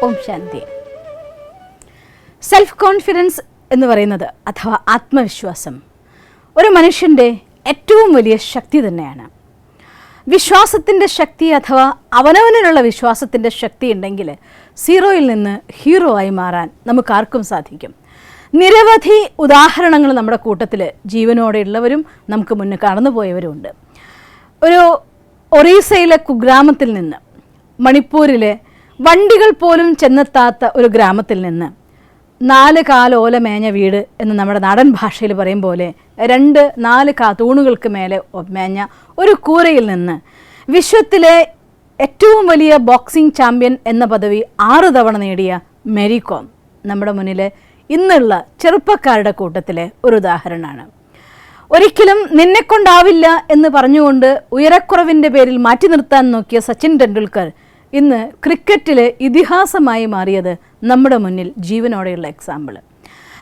Om Shanti. Self confidence എന്ന് പറയുന്നത് അഥവാ ആത്മവിശ്വാസം ഒരു മനുഷ്യൻ്റെ ഏറ്റവും വലിയ ശക്തി തന്നെയാണ്. വിശ്വാസത്തിൻ്റെ ശക്തി അഥവാ അവനവനിലുള്ള വിശ്വാസത്തിൻ്റെ ശക്തി ഉണ്ടെങ്കിൽ സീറോയിൽ നിന്ന് ഹീറോ ആയി മാറാൻ നമുക്കാർക്കും സാധിക്കും. നിരവധി ഉദാഹരണങ്ങൾ നമ്മുടെ കൂട്ടത്തിൽ ജീവനോടെ ഉള്ളവരും നമുക്ക് മുന്നേ കടന്നുപോയവരുമുണ്ട്. ഒരു ഒറീസയിലെ കുഗ്രാമത്തിൽ നിന്ന്, മണിപ്പൂരിലെ വണ്ടികൾ പോലും ചെന്നെത്താത്ത ഒരു ഗ്രാമത്തിൽ നിന്ന് 4 കാലോല മേഞ്ഞ വീട് എന്ന് നമ്മുടെ നാടൻ ഭാഷയിൽ പറയും പോലെ 2-4 തൂണുകൾക്ക് മേലെ മേഞ്ഞ ഒരു കൂരയിൽ നിന്ന് വിശ്വത്തിലെ ഏറ്റവും വലിയ ബോക്സിംഗ് ചാമ്പ്യൻ എന്ന പദവി 6 തവണ നേടിയ മേരി കോം നമ്മുടെ മുന്നിൽ ഇന്നുള്ള ചെറുപ്പക്കാരുടെ കൂട്ടത്തിലെ ഒരു ഉദാഹരണമാണ്. ഒരിക്കലും നിന്നെക്കൊണ്ടാവില്ല എന്ന് പറഞ്ഞുകൊണ്ട് ഉയരക്കുറവിൻ്റെ പേരിൽ മാറ്റി നിർത്താൻ നോക്കിയ സച്ചിൻ ടെണ്ടുൽക്കർ ഇന്ന് ക്രിക്കറ്റിൽ ഇതിഹാസമായി മാറിയത് നമ്മുടെ മുന്നിൽ ജീവനോടെയുള്ള എക്സാമ്പിൾ.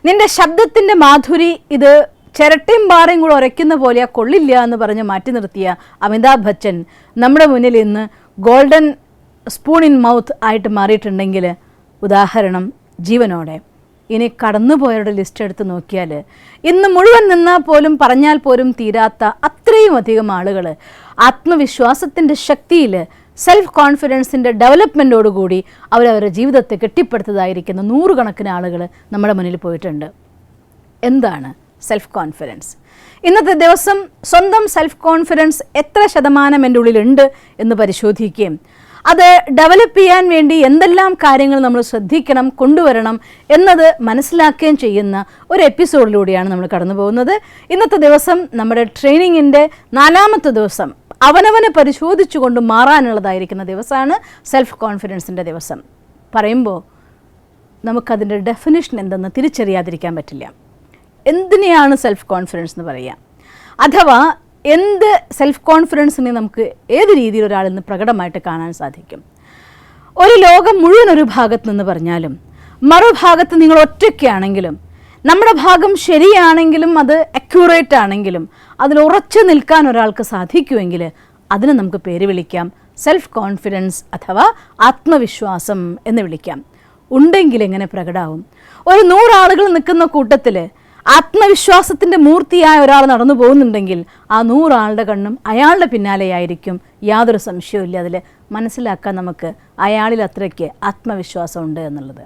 നിന്റെ ശബ്ദത്തിൻ്റെ മാധുരി ഇത് ചിരട്ടയും പാറയും കൂടെ ഉരയ്ക്കുന്ന പോലെ കൊള്ളില്ല എന്ന് പറഞ്ഞ് മാറ്റി നിർത്തിയ അമിതാഭ് ബച്ചൻ നമ്മുടെ മുന്നിൽ ഇന്ന് ഗോൾഡൻ സ്പൂൺ ഇൻ മൗത്ത് ആയിട്ട് മാറിയിട്ടുണ്ടെങ്കിൽ ഉദാഹരണം ജീവനോടെ. ഇനി കടന്നുപോയവരുടെ ലിസ്റ്റ് എടുത്ത് നോക്കിയാൽ ഇന്ന് മുഴുവൻ നിന്നാൽ പോലും പറഞ്ഞാൽ പോലും തീരാത്ത അത്രയും അധികം ആളുകൾ ആത്മവിശ്വാസത്തിൻ്റെ ശക്തിയിൽ സെൽഫ് കോൺഫിഡൻസിൻ്റെ ഡെവലപ്മെൻറ്റോടുകൂടി അവരവരുടെ ജീവിതത്തെ കെട്ടിപ്പടുത്തതായിരിക്കുന്ന 100 കണക്കിന് ആളുകൾ നമ്മുടെ മുന്നിൽ പോയിട്ടുണ്ട്. എന്താണ് സെൽഫ് കോൺഫിഡൻസ്? ഇന്നത്തെ ദിവസം സ്വന്തം സെൽഫ് കോൺഫിഡൻസ് എത്ര ശതമാനം എൻ്റെ ഉള്ളിലുണ്ട് എന്ന് പരിശോധിക്കുകയും അത് ഡെവലപ്പ് ചെയ്യാൻ വേണ്ടി എന്തെല്ലാം കാര്യങ്ങൾ നമ്മൾ ശ്രദ്ധിക്കണം, കൊണ്ടുവരണം എന്നത് മനസ്സിലാക്കുകയും ചെയ്യുന്ന ഒരു എപ്പിസോഡിലൂടെയാണ് നമ്മൾ കടന്നു പോകുന്നത്. ഇന്നത്തെ ദിവസം നമ്മുടെ ട്രെയിനിങ്ങിൻ്റെ 4ാമത്തെ ദിവസം, അവനവനെ പരിശോധിച്ചുകൊണ്ട് മാറാനുള്ളതായിരിക്കുന്ന ദിവസമാണ് സെൽഫ് കോൺഫിഡൻസിൻ്റെ ദിവസം. പറയുമ്പോൾ നമുക്കതിൻ്റെ ഡെഫിനിഷൻ എന്തെന്ന് തിരിച്ചറിയാതിരിക്കാൻ പറ്റില്ല. എന്തിനെയാണ് സെൽഫ് കോൺഫിഡൻസ് എന്ന് പറയുക? അഥവാ എന്ത് സെൽഫ് കോൺഫിഡൻസിനെ നമുക്ക് ഏത് രീതിയിൽ ഒരാളിൽ നിന്ന് പ്രകടമായിട്ട് കാണാൻ സാധിക്കും? ഒരു ലോകം മുഴുവൻ ഒരു ഭാഗത്ത് നിന്ന് പറഞ്ഞാലും മറുഭാഗത്ത് നിങ്ങൾ ഒറ്റയ്ക്കാണെങ്കിലും നമ്മുടെ ഭാഗം ശരിയാണെങ്കിലും അത് അക്യൂറേറ്റ് ആണെങ്കിലും അതിൽ ഉറച്ചു നിൽക്കാൻ ഒരാൾക്ക് സാധിക്കുമെങ്കിൽ അതിന് നമുക്ക് പേര് വിളിക്കാം സെൽഫ് കോൺഫിഡൻസ് അഥവാ ആത്മവിശ്വാസം എന്ന് വിളിക്കാം. ഉണ്ടെങ്കിൽ എങ്ങനെ പ്രകടമാവും? ഒരു 100 ആളുകൾ നിൽക്കുന്ന കൂട്ടത്തിൽ ആത്മവിശ്വാസത്തിൻ്റെ മൂർത്തിയായ ഒരാൾ നടന്നു പോകുന്നുണ്ടെങ്കിൽ ആ 100 ആളുടെ കണ്ണും അയാളുടെ പിന്നാലെയായിരിക്കും. യാതൊരു സംശയവും അതിൽ മനസ്സിലാക്കാൻ നമുക്ക് അയാളിൽ അത്രയ്ക്ക് ആത്മവിശ്വാസമുണ്ട് എന്നുള്ളത്.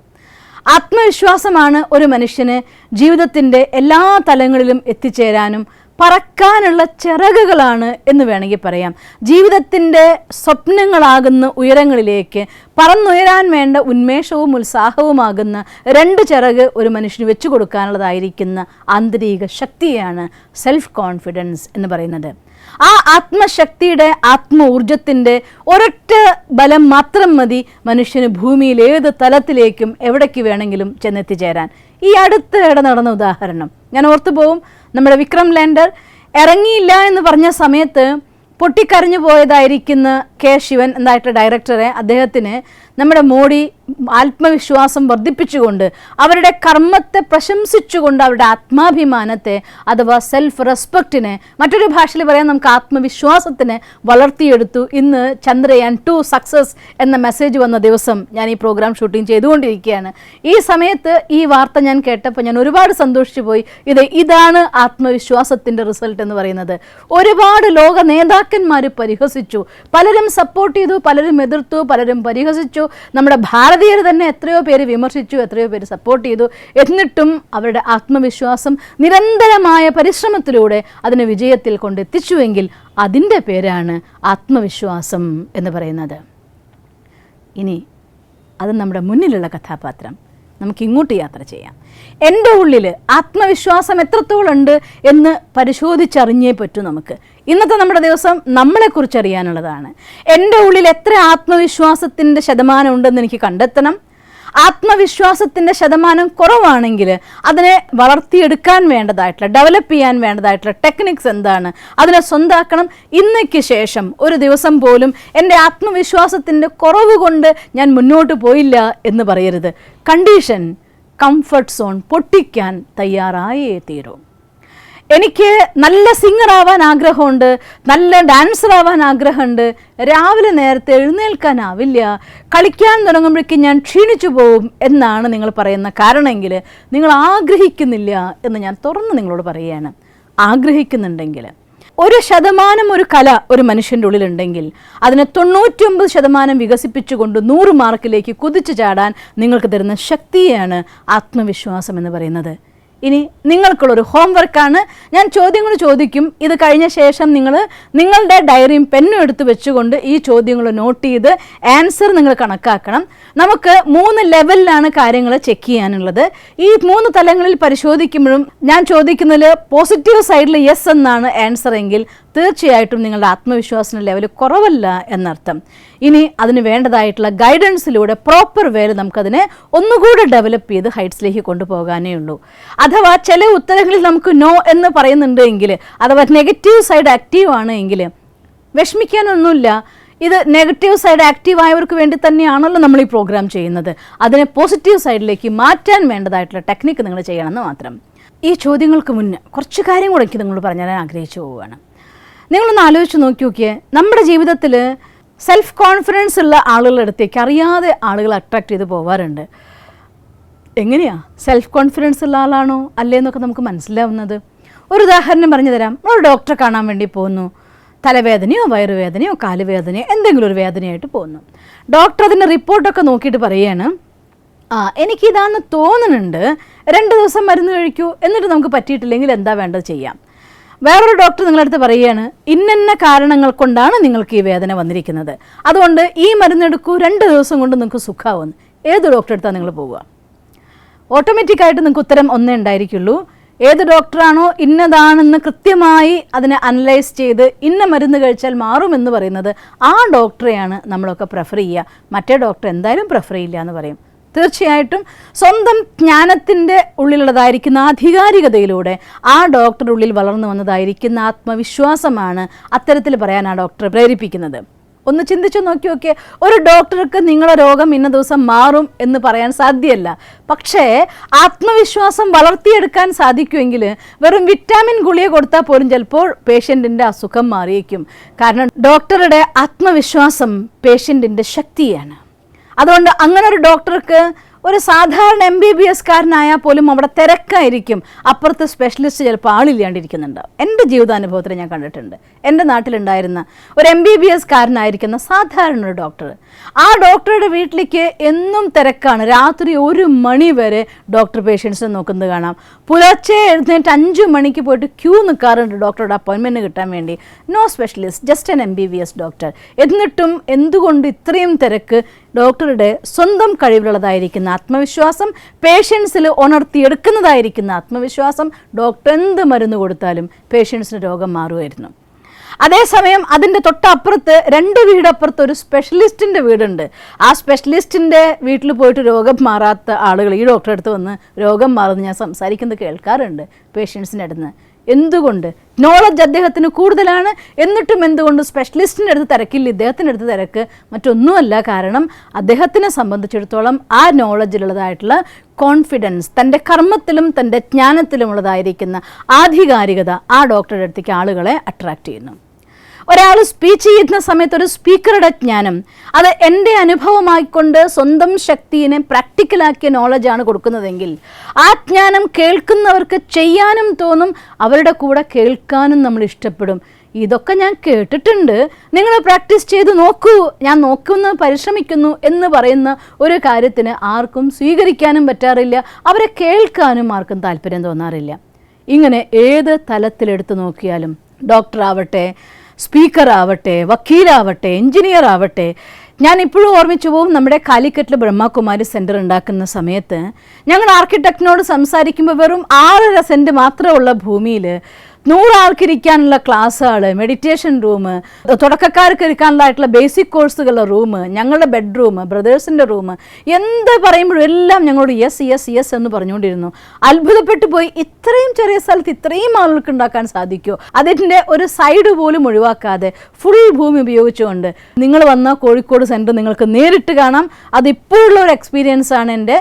ആത്മവിശ്വാസമാണ് ഒരു മനുഷ്യന് ജീവിതത്തിൻ്റെ എല്ലാ തലങ്ങളിലും എത്തിച്ചേരാനും പറക്കാനുള്ള ചിറകുകളാണ് എന്ന് വേണമെങ്കിൽ പറയാം. ജീവിതത്തിൻ്റെ സ്വപ്നങ്ങളാകുന്ന ഉയരങ്ങളിലേക്ക് പറന്നുയരാൻ വേണ്ട ഉന്മേഷവും ഉത്സാഹവുമാകുന്ന 2 ചിറക് ഒരു മനുഷ്യന് വെച്ചു കൊടുക്കാനുള്ളതായിരിക്കുന്ന ആന്തരിക ശക്തിയാണ് സെൽഫ് കോൺഫിഡൻസ് എന്ന് പറയുന്നത്. ആ ആത്മശക്തിയുടെ ആത്മ ഊർജത്തിൻ്റെ ഒരൊറ്റ ബലം മാത്രം മതി മനുഷ്യന് ഭൂമിയിൽ ഏത് തലത്തിലേക്കും എവിടേക്ക് വേണമെങ്കിലും ചെന്നെത്തിച്ചേരാൻ. ഈ അടുത്തിടെ നടന്ന ഉദാഹരണം ഞാൻ ഓർത്തു പോവും. നമ്മുടെ വിക്രം ലാൻഡർ ഇറങ്ങിയില്ല എന്ന് പറഞ്ഞ സമയത്ത് പൊട്ടിക്കരഞ്ഞു പോയതായിരിക്കുന്ന കെ ശിവൻ എന്നായിട്ട് ഡയറക്ടറെ, അദ്ദേഹത്തിന് നമ്മുടെ മോഡി ആത്മവിശ്വാസം വർദ്ധിപ്പിച്ചുകൊണ്ട് അവരുടെ കർമ്മത്തെ പ്രശംസിച്ചുകൊണ്ട് അവരുടെ ആത്മാഭിമാനത്തെ അഥവാ സെൽഫ് റെസ്പെക്റ്റിനെ, മറ്റൊരു ഭാഷയിൽ പറയാൻ നമുക്ക് ആത്മവിശ്വാസത്തിനെ വളർത്തിയെടുത്തു. ഇന്ന് ചന്ദ്രയാൻ 2 സക്സസ് എന്ന മെസ്സേജ് വന്ന ദിവസം ഞാൻ ഈ പ്രോഗ്രാം ഷൂട്ടിംഗ് ചെയ്തുകൊണ്ടിരിക്കുകയാണ്. ഈ സമയത്ത് ഈ വാർത്ത ഞാൻ കേട്ടപ്പോൾ ഞാൻ ഒരുപാട് സന്തോഷിച്ചു പോയി. ഇതാണ് ആത്മവിശ്വാസത്തിൻ്റെ റിസൾട്ട് എന്ന് പറയുന്നത്. ഒരുപാട് ലോക നേതാക്കന്മാർ പരിഹസിച്ചു, പലരും സപ്പോർട്ട് ചെയ്തു, പലരും എതിർത്തു, പലരും പരിഹസിച്ചു. നമ്മുടെ ഭാരതീയർ തന്നെ എത്രയോ പേര് വിമർശിച്ചു, എത്രയോ പേര് സപ്പോർട്ട് ചെയ്തു. എന്നിട്ടും അവരുടെ ആത്മവിശ്വാസം നിരന്തരമായ പരിശ്രമത്തിലൂടെ അതിനെ വിജയത്തിൽ കൊണ്ടെത്തിച്ചുവെങ്കിൽ അതിൻ്റെ പേരാണ് ആത്മവിശ്വാസം എന്ന് പറയുന്നത്. ഇനി അത് നമ്മുടെ മുന്നിലുള്ള കഥാപാത്രം. നമുക്ക് ഇങ്ങോട്ട് യാത്ര ചെയ്യാം. എൻ്റെ ഉള്ളിൽ ആത്മവിശ്വാസം എത്രത്തോളം ഉണ്ട് എന്ന് പരിശോധിച്ചറിഞ്ഞേ പറ്റൂ നമുക്ക്. ഇന്നത്തെ നമ്മുടെ ദിവസം നമ്മളെക്കുറിച്ച് അറിയാനുള്ളതാണ്. എൻ്റെ ഉള്ളിൽ എത്ര ആത്മവിശ്വാസത്തിൻ്റെ ശതമാനം ഉണ്ടെന്ന് എനിക്ക് കണ്ടെത്തണം. ആത്മവിശ്വാസത്തിൻ്റെ ശതമാനം കുറവാണെങ്കിൽ അതിനെ വളർത്തിയെടുക്കാൻ വേണ്ടതായിട്ടുള്ള, ഡെവലപ്പ് ചെയ്യാൻ വേണ്ടതായിട്ടുള്ള ടെക്നിക്സ് എന്താണ്, അതിനെ സ്വന്താക്കണം. ഇന്നേക്ക് ശേഷം ഒരു ദിവസം പോലും എൻ്റെ ആത്മവിശ്വാസത്തിൻ്റെ കുറവ് കൊണ്ട് ഞാൻ മുന്നോട്ട് പോയില്ല എന്ന് പറയരുത്. കണ്ടീഷൻ, കംഫർട്ട് സോൺ പൊട്ടിക്കാൻ തയ്യാറായേ തീരൂ. എനിക്ക് നല്ല സിംഗർ ആവാൻ ആഗ്രഹമുണ്ട്, നല്ല ഡാൻസർ ആവാൻ ആഗ്രഹമുണ്ട്, രാവിലെ നേരത്തെ എഴുന്നേൽക്കാനാവില്ല, കളിക്കാൻ തുടങ്ങുമ്പോഴേക്കും ഞാൻ ക്ഷീണിച്ചു പോവും എന്നാണ് നിങ്ങൾ പറയുന്ന കാരണമെങ്കിൽ നിങ്ങൾ ആഗ്രഹിക്കുന്നില്ല എന്ന് ഞാൻ തുറന്ന് നിങ്ങളോട് പറയുകയാണ്. ആഗ്രഹിക്കുന്നുണ്ടെങ്കിൽ 1% ഒരു കല ഒരു മനുഷ്യൻ്റെ ഉള്ളിലുണ്ടെങ്കിൽ അതിനെ 99% വികസിപ്പിച്ചുകൊണ്ട് 100 മാർക്കിലേക്ക് കുതിച്ചു ചാടാൻ നിങ്ങൾക്ക് തരുന്ന ശക്തിയാണ് ആത്മവിശ്വാസം എന്ന് പറയുന്നത്. ഇനി നിങ്ങൾക്കുള്ളൊരു ഹോംവർക്കാണ്. ഞാൻ ചോദ്യങ്ങൾ ചോദിക്കും. ഇത് കഴിഞ്ഞ ശേഷം നിങ്ങളുടെ ഡയറിയും പെന്നും എടുത്ത് വെച്ചുകൊണ്ട് ഈ ചോദ്യങ്ങൾ നോട്ട് ചെയ്ത് ആൻസർ നിങ്ങൾ കണക്കാക്കണം. നമുക്ക് 3 ലെവലിലാണ് കാര്യങ്ങൾ ചെക്ക് ചെയ്യാനുള്ളത്. ഈ 3 തലങ്ങളിൽ പരിശോധിക്കുമ്പോഴും ഞാൻ ചോദിക്കുന്നതിൽ പോസിറ്റീവ് സൈഡിൽ യെസ് എന്നാണ് ആൻസർ എങ്കിൽ തീർച്ചയായിട്ടും നിങ്ങളുടെ ആത്മവിശ്വാസത്തിൻ്റെ ലെവൽ കുറവല്ല എന്നർത്ഥം. ഇനി അതിന് വേണ്ടതായിട്ടുള്ള ഗൈഡൻസിലൂടെ പ്രോപ്പർ വേയിൽ നമുക്കതിനെ ഒന്നുകൂടെ ഡെവലപ്പ് ചെയ്ത് ഹൈറ്റ്സിലേക്ക് കൊണ്ടുപോകാനേ ഉള്ളൂ. അഥവാ ചില ഉത്തരങ്ങളിൽ നമുക്ക് നോ എന്ന് പറയുന്നുണ്ട് എങ്കിൽ, അഥവാ നെഗറ്റീവ് സൈഡ് ആക്റ്റീവ് ആണ് എങ്കിൽ വിഷമിക്കാനൊന്നുമില്ല. ഇത് നെഗറ്റീവ് സൈഡ് ആക്റ്റീവ് ആയവർക്ക് വേണ്ടി തന്നെയാണല്ലോ നമ്മൾ ഈ പ്രോഗ്രാം ചെയ്യുന്നത്. അതിനെ പോസിറ്റീവ് സൈഡിലേക്ക് മാറ്റാൻ വേണ്ടതായിട്ടുള്ള ടെക്നിക്ക് നിങ്ങൾ ചെയ്യണമെന്ന് മാത്രം. ഈ ചോദ്യങ്ങൾക്ക് മുന്നേ കുറച്ച് കാര്യം കൂടെ എനിക്ക് നിങ്ങൾ പറഞ്ഞാൽ ആഗ്രഹിച്ചു പോവുകയാണ്. നിങ്ങളൊന്ന് ആലോചിച്ച് നോക്കിയേ, നമ്മുടെ ജീവിതത്തിൽ സെൽഫ് കോൺഫിഡൻസ് ഉള്ള ആളുകളുടെ അടുത്തേക്ക് അറിയാതെ ആളുകൾ അട്രാക്ട് ചെയ്ത് പോവാറുണ്ട്. എങ്ങനെയാണ് സെൽഫ് കോൺഫിഡൻസ് ഉള്ള ആളാണോ അല്ലേന്നൊക്കെ നമുക്ക് മനസ്സിലാവുന്നത്? ഒരു ഉദാഹരണം പറഞ്ഞു തരാം. ഒരു ഡോക്ടറെ കാണാൻ വേണ്ടി പോകുന്നു. തലവേദനയോ വയറുവേദനയോ കാലുവേദനയോ എന്തെങ്കിലും ഒരു വേദനയായിട്ട് പോകുന്നു. ഡോക്ടർ അതിൻ്റെ റിപ്പോർട്ടൊക്കെ നോക്കിയിട്ട് പറയുകയാണ്, എനിക്കിതാന്ന് തോന്നുന്നുണ്ട്, 2 ദിവസം മരുന്ന് കഴിക്കൂ, എന്നിട്ട് നമുക്ക് പറ്റിയിട്ടില്ലെങ്കിൽ എന്താ വേണ്ടത് ചെയ്യാം. വേറൊരു ഡോക്ടർ നിങ്ങളടുത്ത് പറയുകയാണ്, ഇന്ന കാരണങ്ങൾ കൊണ്ടാണ് നിങ്ങൾക്ക് ഈ വേദന വന്നിരിക്കുന്നത്, അതുകൊണ്ട് ഈ മരുന്നെടുക്കൂ, 2 ദിവസം കൊണ്ട് നിങ്ങൾക്ക് സുഖമാവുന്നു. ഏത് ഡോക്ടറെ അടുത്താണ് നിങ്ങൾ പോവുക? ഓട്ടോമാറ്റിക്കായിട്ട് നിങ്ങൾക്ക് ഉത്തരം ഒന്നേ ഉണ്ടായിരിക്കുള്ളൂ. ഏത് ഡോക്ടറാണോ ഇന്നതാണെന്ന് കൃത്യമായി അതിനെ അനലൈസ് ചെയ്ത് ഇന്ന മരുന്ന് കഴിച്ചാൽ മാറുമെന്ന് പറയുന്നത് ആ ഡോക്ടറെയാണ് നമ്മളൊക്കെ പ്രിഫർ ചെയ്യുക. മറ്റേ ഡോക്ടർ എന്തായാലും പ്രിഫർ ചെയ്യില്ല എന്ന് പറയും. തീർച്ചയായിട്ടും സ്വന്തം ജ്ഞാനത്തിൻ്റെ ഉള്ളിലുള്ളതായിരിക്കുന്ന ആധികാരികതയിലൂടെ ആ ഡോക്ടറുടെ ഉള്ളിൽ വളർന്നു വന്നതായിരിക്കുന്ന ആത്മവിശ്വാസമാണ് അത്തരത്തിൽ പറയാൻ ആ ഡോക്ടറെ പ്രേരിപ്പിക്കുന്നത്. ഒന്ന് ചിന്തിച്ചു നോക്കിയൊക്കെ, ഒരു ഡോക്ടർക്ക് നിങ്ങളുടെ രോഗം ഇന്ന ദിവസം മാറും എന്ന് പറയാൻ സാധ്യമല്ല. പക്ഷേ ആത്മവിശ്വാസം വളർത്തിയെടുക്കാൻ സാധിക്കുമെങ്കിൽ വെറും വിറ്റാമിൻ ഗുളിക കൊടുത്താൽ പോലും ചിലപ്പോൾ പേഷ്യൻറ്റിൻ്റെ അസുഖം മാറിയേക്കും. കാരണം ഡോക്ടറുടെ ആത്മവിശ്വാസം പേഷ്യൻറ്റിൻ്റെ ശക്തിയാണ്. അതുകൊണ്ട് അങ്ങനെ ഒരു ഡോക്ടർക്ക് ഒരു സാധാരണ MBBS കാരനായാൽ പോലും അവിടെ തിരക്കായിരിക്കും. അപ്പുറത്ത് സ്പെഷ്യലിസ്റ്റ് ചിലപ്പോൾ ആളില്ലാണ്ടിരിക്കുന്നുണ്ട്. എൻ്റെ ജീവിതാനുഭവത്തിൽ ഞാൻ കണ്ടിട്ടുണ്ട്. എൻ്റെ നാട്ടിലുണ്ടായിരുന്ന ഒരു MBBS കാരനായിരിക്കുന്ന സാധാരണ ഒരു ഡോക്ടർ, ആ ഡോക്ടറുടെ വീട്ടിലേക്ക് എന്നും തിരക്കാണ്. രാത്രി 1 മണി വരെ ഡോക്ടർ പേഷ്യൻസിനെ നോക്കുന്നത് കാണാം. പുലർച്ചെ എഴുന്നേറ്റ് 5 മണിക്ക് പോയിട്ട് ക്യൂ നിൽക്കാറുണ്ട് ഡോക്ടറുടെ അപ്പോയിൻമെൻറ്റ് കിട്ടാൻ വേണ്ടി. No specialist, just an MBBS doctor. എന്നിട്ടും എന്തുകൊണ്ട് ഇത്രയും തിരക്ക്? ഡോക്ടറുടെ സ്വന്തം കഴിവിലുള്ളതായിരിക്കുന്ന ആത്മവിശ്വാസം, പേഷ്യൻസിൽ ഉണർത്തിയെടുക്കുന്നതായിരിക്കുന്ന ആത്മവിശ്വാസം, ഡോക്ടർ എന്ത് മരുന്ന് കൊടുത്താലും പേഷ്യൻസിന് രോഗം മാറുമായിരുന്നു. അതേസമയം അതിൻ്റെ തൊട്ടപ്പുറത്ത് 2 വീടപ്പുറത്ത് ഒരു സ്പെഷ്യലിസ്റ്റിൻ്റെ വീടുണ്ട്. ആ സ്പെഷ്യലിസ്റ്റിൻ്റെ വീട്ടിൽ പോയിട്ട് രോഗം മാറാത്ത ആളുകൾ ഈ ഡോക്ടറെ അടുത്ത് വന്ന് രോഗം മാറുമെന്ന് ഞാൻ സംസാരിക്കുന്നത് കേൾക്കാറുണ്ട് പേഷ്യൻസിൻ്റെ അടുത്ത്. എന്തുകൊണ്ട്? നോളജ് അദ്ദേഹത്തിന് കൂടുതലാണ്. എന്നിട്ടും എന്തുകൊണ്ട് സ്പെഷ്യലിസ്റ്റിൻ്റെ അടുത്ത് തിരക്കില്ല, ഇദ്ദേഹത്തിൻ്റെ അടുത്ത് തിരക്ക്? മറ്റൊന്നുമല്ല, കാരണം അദ്ദേഹത്തിനെ സംബന്ധിച്ചിടത്തോളം ആ നോളജിലുള്ളതായിട്ടുള്ള കോൺഫിഡൻസ്, തൻ്റെ കർമ്മത്തിലും തൻ്റെ ജ്ഞാനത്തിലുമുള്ളതായിരിക്കുന്ന ആധികാരികത ആ ഡോക്ടറുടെ അടുത്തേക്ക് ആളുകളെ അട്രാക്റ്റ് ചെയ്യുന്നു. ഒരാൾ സ്പീച്ച് ചെയ്യുന്ന സമയത്ത് ഒരു സ്പീക്കറുടെ ജ്ഞാനം, അത് എൻ്റെ അനുഭവമായിക്കൊണ്ട് സ്വന്തം ശക്തിയെ പ്രാക്ടിക്കലാക്കിയ നോളജാണ് കൊടുക്കുന്നതെങ്കിൽ ആ ജ്ഞാനം കേൾക്കുന്നവർക്ക് ചെയ്യാനും തോന്നും, അവരുടെ കൂടെ കേൾക്കാനും നമ്മൾ ഇഷ്ടപ്പെടും. ഇതൊക്കെ ഞാൻ കേട്ടിട്ടുണ്ട്, നിങ്ങൾ പ്രാക്ടീസ് ചെയ്ത് നോക്കൂ, ഞാൻ നോക്കുന്നു, പരിശ്രമിക്കുന്നു എന്ന് പറയുന്ന ഒരു കാര്യത്തിന് ആർക്കും സ്വീകരിക്കാനും പറ്റാറില്ല, അവരെ കേൾക്കാനും ആർക്കും താല്പര്യം തോന്നാറില്ല. ഇങ്ങനെ ഏത് തലത്തിലെടുത്ത് നോക്കിയാലും, ഡോക്ടറാവട്ടെ, സ്പീക്കർ ആവട്ടെ, വക്കീലാവട്ടെ, എഞ്ചിനീയർ ആവട്ടെ, ഞാൻ ഇപ്പോഴും ഓർമ്മിച്ചു പോകും, നമ്മുടെ കാലിക്കറ്റിൽ ബ്രഹ്മകുമാരി സെൻറ്റർ ഉണ്ടാക്കുന്ന സമയത്ത് ഞങ്ങൾ ആർക്കിടെക്റ്റിനോട് സംസാരിക്കുമ്പോൾ വെറും 6.5 സെൻറ്റ് മാത്രമുള്ള ഭൂമിയിൽ 100 ആൾക്ക് ഇരിക്കാനുള്ള ക്ലാസ്സുകൾ, മെഡിറ്റേഷൻ റൂം, തുടക്കക്കാർക്ക് ഇരിക്കാനുള്ളതായിട്ടുള്ള ബേസിക് കോഴ്സുകളുടെ റൂം, ഞങ്ങളുടെ ബെഡ്റൂം, ബ്രദേഴ്സിൻ്റെ റൂം, എന്ത് പറയുമ്പോഴും എല്ലാം ഞങ്ങളോട് യെസ് യെസ് യെസ് എന്ന് പറഞ്ഞുകൊണ്ടിരുന്നു. അത്ഭുതപ്പെട്ടു പോയി, ഇത്രയും ചെറിയ സ്ഥലത്ത് ഇത്രയും ആളുകൾക്ക് ഉണ്ടാക്കാൻ സാധിക്കുമോ? അതിൻ്റെ ഒരു സൈഡ് പോലും ഒഴിവാക്കാതെ ഫുൾ ഭൂമി ഉപയോഗിച്ചുകൊണ്ട് നിങ്ങൾ വന്ന കോഴിക്കോട് സെൻറ്റർ നിങ്ങൾക്ക് നേരിട്ട് കാണാം. അതിപ്പോഴുള്ള ഒരു എക്സ്പീരിയൻസ് ആണ് എൻ്റെ.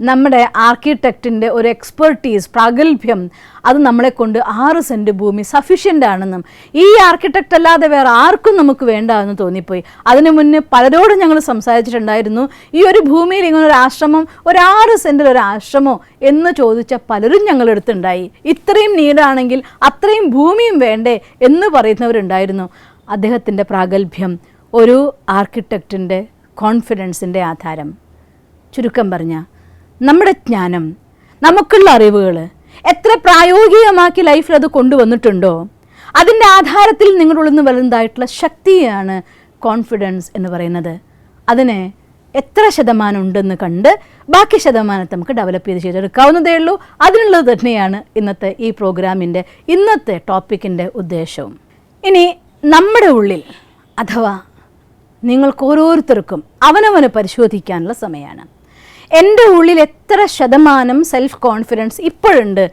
നമ്മുടെ ആർക്കിടെക്റ്റിൻ്റെ ഒരു എക്സ്പെർട്ടീസ്, പ്രാഗൽഭ്യം, അത് നമ്മളെ കൊണ്ട് 6 സെൻറ്റ് ഭൂമി സഫീഷ്യൻ്റ് ആണെന്നും ഈ ആർക്കിടെക്റ്റ് അല്ലാതെ വേറെ ആർക്കും നമുക്ക് വേണ്ട എന്ന് തോന്നിപ്പോയി. അതിനു മുന്നേ പലരോടും ഞങ്ങൾ സംസാരിച്ചിട്ടുണ്ടായിരുന്നു, ഈ ഒരു ഭൂമിയിൽ ഇങ്ങനെ ഒരു ആശ്രമം, ഒരു 6 സെൻറ്റിൽ ഒരു ആശ്രമോ എന്ന് ചോദിച്ച പലരും ഞങ്ങളെടുത്തുണ്ടായി. ഇത്രയും നീടാണെങ്കിൽ അത്രയും ഭൂമിയും വേണ്ടേ എന്ന് പറയുന്നവരുണ്ടായിരുന്നു. അദ്ദേഹത്തിൻ്റെ പ്രാഗൽഭ്യം ഒരു ആർക്കിടെക്റ്റിൻ്റെ കോൺഫിഡൻസിൻ്റെ ആധാരം. ചുരുക്കം പറഞ്ഞാൽ നമ്മുടെ ജ്ഞാനം, നമുക്കുള്ള അറിവുകൾ എത്ര പ്രായോഗികമാക്കി ലൈഫിൽ അത് കൊണ്ടുവന്നിട്ടുണ്ടോ അതിൻ്റെ ആധാരത്തിൽ നിങ്ങളുടെ ഉള്ളിൽ നിന്ന് വരുന്നതായിട്ടുള്ള ശക്തിയാണ് കോൺഫിഡൻസ് എന്ന് പറയുന്നത്. അതിന് എത്ര ശതമാനം ഉണ്ടെന്ന് കണ്ട് ബാക്കി ശതമാനത്തെ നമുക്ക് ഡെവലപ്പ് ചെയ്തെടുക്കാവുന്നതേ ഉള്ളൂ. അതിനുള്ളത് തന്നെയാണ് ഇന്നത്തെ ഈ പ്രോഗ്രാമിൻ്റെ ഇന്നത്തെ ടോപ്പിക്കിൻ്റെ ഉദ്ദേശവും. ഇനി നമ്മുടെ ഉള്ളിൽ അഥവാ നിങ്ങൾക്ക് ഓരോരുത്തർക്കും അവനവന് പരിശോധിക്കാനുള്ള സമയമാണ്. എൻ്റെ ഉള്ളിൽ എത്ര ശതമാനം സെൽഫ് കോൺഫിഡൻസ് ഇപ്പോഴുണ്ട്,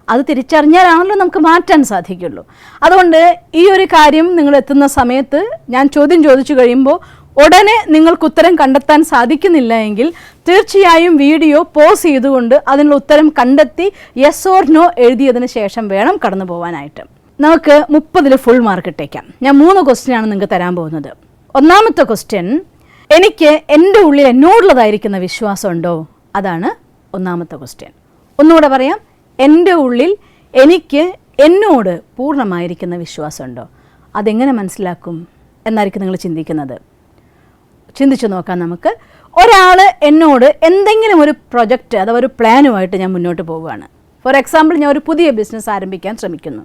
അത് തിരിച്ചറിഞ്ഞാലാണല്ലോ നമുക്ക് മാറ്റാൻ സാധിക്കുള്ളൂ. അതുകൊണ്ട് ഈ ഒരു കാര്യം നിങ്ങൾ എത്തുന്ന സമയത്ത് ഞാൻ ചോദ്യം ചോദിച്ചു കഴിയുമ്പോൾ ഉടനെ നിങ്ങൾക്ക് ഉത്തരം കണ്ടെത്താൻ സാധിക്കുന്നില്ല എങ്കിൽ തീർച്ചയായും വീഡിയോ പോസ് ചെയ്തുകൊണ്ട് അതിനുള്ള ഉത്തരം കണ്ടെത്തി യെസ് ഓർ നോ എഴുതിയതിന് ശേഷം വേണം കടന്നു പോകാനായിട്ട്. നമുക്ക് 30 ഫുൾ മാർക്ക് ഇട്ടേക്കാം. ഞാൻ 3 ക്വസ്റ്റ്യനാണ് നിങ്ങൾക്ക് തരാൻ പോകുന്നത്. ഒന്നാമത്തെ ക്വസ്റ്റ്യൻ, എനിക്ക് എൻ്റെ ഉള്ളിൽ എന്നോടുള്ളതായിരിക്കുന്ന വിശ്വാസമുണ്ടോ? അതാണ് ഒന്നാമത്തെ ക്വസ്റ്റ്യൻ. ഒന്നുകൂടെ പറയാം, എൻ്റെ ഉള്ളിൽ എനിക്ക് എന്നോട് പൂർണ്ണമായിരിക്കുന്ന വിശ്വാസമുണ്ടോ? അതെങ്ങനെ മനസ്സിലാക്കും എന്നായിരിക്കും നിങ്ങൾ ചിന്തിക്കുന്നത്. ചിന്തിച്ചു നോക്കാം നമുക്ക്. ഒരാൾ എന്നോട് എന്തെങ്കിലും ഒരു പ്രൊജക്റ്റ് അഥവാ ഒരു പ്ലാനുമായിട്ട് ഞാൻ മുന്നോട്ട് പോവുകയാണ്. ഫോർ എക്സാമ്പിൾ, ഞാൻ ഒരു പുതിയ ബിസിനസ് ആരംഭിക്കാൻ ശ്രമിക്കുന്നു,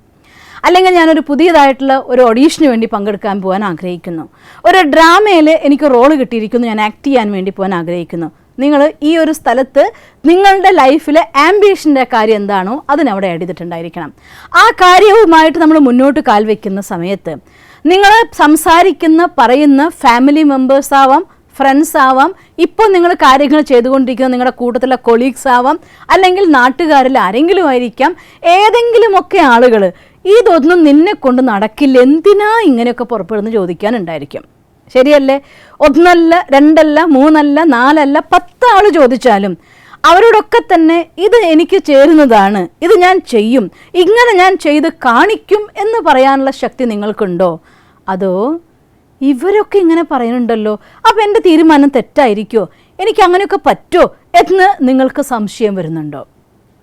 അല്ലെങ്കിൽ ഞാനൊരു പുതിയതായിട്ടുള്ള ഒരു ഓഡീഷന് വേണ്ടി പങ്കെടുക്കാൻ പോകാൻ ആഗ്രഹിക്കുന്നു, ഒരു ഡ്രാമയിൽ എനിക്ക് റോള് കിട്ടിയിരിക്കുന്നു, ഞാൻ ആക്ട് ചെയ്യാൻ വേണ്ടി പോകാൻ ആഗ്രഹിക്കുന്നു. നിങ്ങൾ ഈ ഒരു സ്ഥലത്ത് നിങ്ങളുടെ ലൈഫിലെ ആംബിഷൻ്റെ കാര്യം എന്താണോ അതിനവിടെ ആഡ് ചെയ്തിട്ടുണ്ടായിരിക്കണം. ആ കാര്യവുമായിട്ട് നമ്മൾ മുന്നോട്ട് കാൽ വയ്ക്കുന്ന സമയത്ത് നിങ്ങൾ സംസാരിക്കുന്ന പറയുന്ന ഫാമിലി മെമ്പേഴ്സ് ആവാം, ഫ്രണ്ട്സ് ആവാം, ഇപ്പോൾ നിങ്ങൾ കാര്യങ്ങൾ ചെയ്തുകൊണ്ടിരിക്കുന്ന നിങ്ങളുടെ കൂട്ടത്തിലെ കൊളീഗ്സ് ആവാം, അല്ലെങ്കിൽ നാട്ടുകാരിൽ ആരെങ്കിലും ആയിരിക്കാം, ഏതെങ്കിലുമൊക്കെ ആളുകൾ ഇതൊന്നും നിന്നെ കൊണ്ട് നടക്കില്ല, എന്തിനാ ഇങ്ങനെയൊക്കെ പുറപ്പെടുന്ന് ചോദിക്കാനുണ്ടായിരിക്കും. ശരിയല്ലേ? 1 അല്ല 2 അല്ല 3 അല്ല 4 അല്ല 10 ആൾ ചോദിച്ചാലും അവരോടൊക്കെ തന്നെ ഇത് എനിക്ക് ചേരുന്നതാണ്, ഇത് ഞാൻ ചെയ്യും, ഇങ്ങനെ ഞാൻ ചെയ്ത് കാണിക്കും എന്ന് പറയാനുള്ള ശക്തി നിങ്ങൾക്കുണ്ടോ? അതോ ഇവരൊക്കെ ഇങ്ങനെ പറയുന്നുണ്ടല്ലോ, അപ്പം എൻ്റെ തീരുമാനം തെറ്റായിരിക്കുമോ, എനിക്ക് അങ്ങനെയൊക്കെ പറ്റുമോ എന്ന് നിങ്ങൾക്ക് സംശയം വരുന്നുണ്ടോ?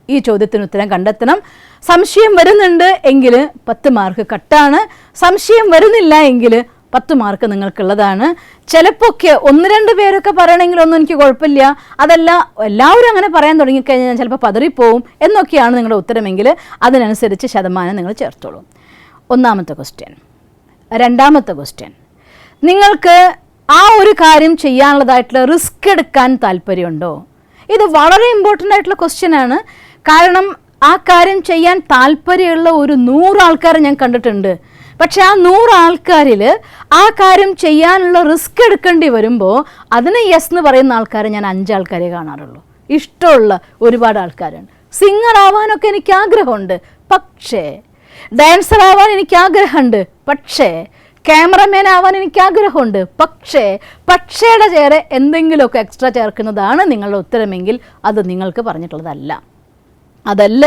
ഈ ചോദ്യത്തിന് ഉത്തരം കണ്ടെത്തണം. സംശയം വരുന്നുണ്ട് എങ്കിൽ 10 മാർക്ക് കട്ടാണ്. സംശയം വരുന്നില്ല എങ്കിൽ 10 മാർക്ക് നിങ്ങൾക്കുള്ളതാണ്. ചിലപ്പോൾ ഒക്കെ 1-2 പേരൊക്കെ പറയണമെങ്കിലൊന്നും എനിക്ക് കുഴപ്പമില്ല, അതല്ല എല്ലാവരും അങ്ങനെ പറയാൻ തുടങ്ങിക്കഴിഞ്ഞാൽ ഞാൻ ചിലപ്പോൾ പതറിപ്പോവും എന്നൊക്കെയാണ് നിങ്ങളുടെ ഉത്തരമെങ്കിൽ അതിനനുസരിച്ച് ശതമാനം നിങ്ങൾ ചേർത്തോളൂ. ഒന്നാമത്തെ ക്വസ്റ്റ്യൻ. രണ്ടാമത്തെ ക്വസ്റ്റ്യൻ, നിങ്ങൾക്ക് ആ ഒരു കാര്യം ചെയ്യാനുള്ളതായിട്ടുള്ള റിസ്ക് എടുക്കാൻ താല്പര്യമുണ്ടോ? ഇത് വളരെ ഇമ്പോർട്ടൻ്റ് ആയിട്ടുള്ള ക്വസ്റ്റ്യനാണ്. കാരണം ആ കാര്യം ചെയ്യാൻ താല്പര്യമുള്ള ഒരു 100 ആൾക്കാരെ ഞാൻ കണ്ടിട്ടുണ്ട്. പക്ഷെ ആ 100 ആൾക്കാരിൽ ആ കാര്യം ചെയ്യാനുള്ള റിസ്ക് എടുക്കേണ്ടി വരുമ്പോൾ അതിന് യെസ് എന്ന് പറയുന്ന ആൾക്കാരെ ഞാൻ 5 ആൾക്കാരെ കാണാറുള്ളൂ. ഇഷ്ടമുള്ള ഒരുപാട് ആൾക്കാരുണ്ട്. സിംഗർ ആവാനൊക്കെ എനിക്ക് ആഗ്രഹമുണ്ട്, പക്ഷേ ഡാൻസർ ആവാൻ എനിക്ക് ആഗ്രഹമുണ്ട്, പക്ഷേ ക്യാമറമാൻ ആവാൻ എനിക്ക് ആഗ്രഹമുണ്ട്, പക്ഷേയുടെ ചേരെ എന്തെങ്കിലുമൊക്കെ എക്സ്ട്രാ ചേർക്കുന്നതാണ് നിങ്ങളുടെ ഉത്തരമെങ്കിൽ അത് നിങ്ങൾക്ക് പറഞ്ഞിട്ടുള്ളതല്ല. അതല്ല,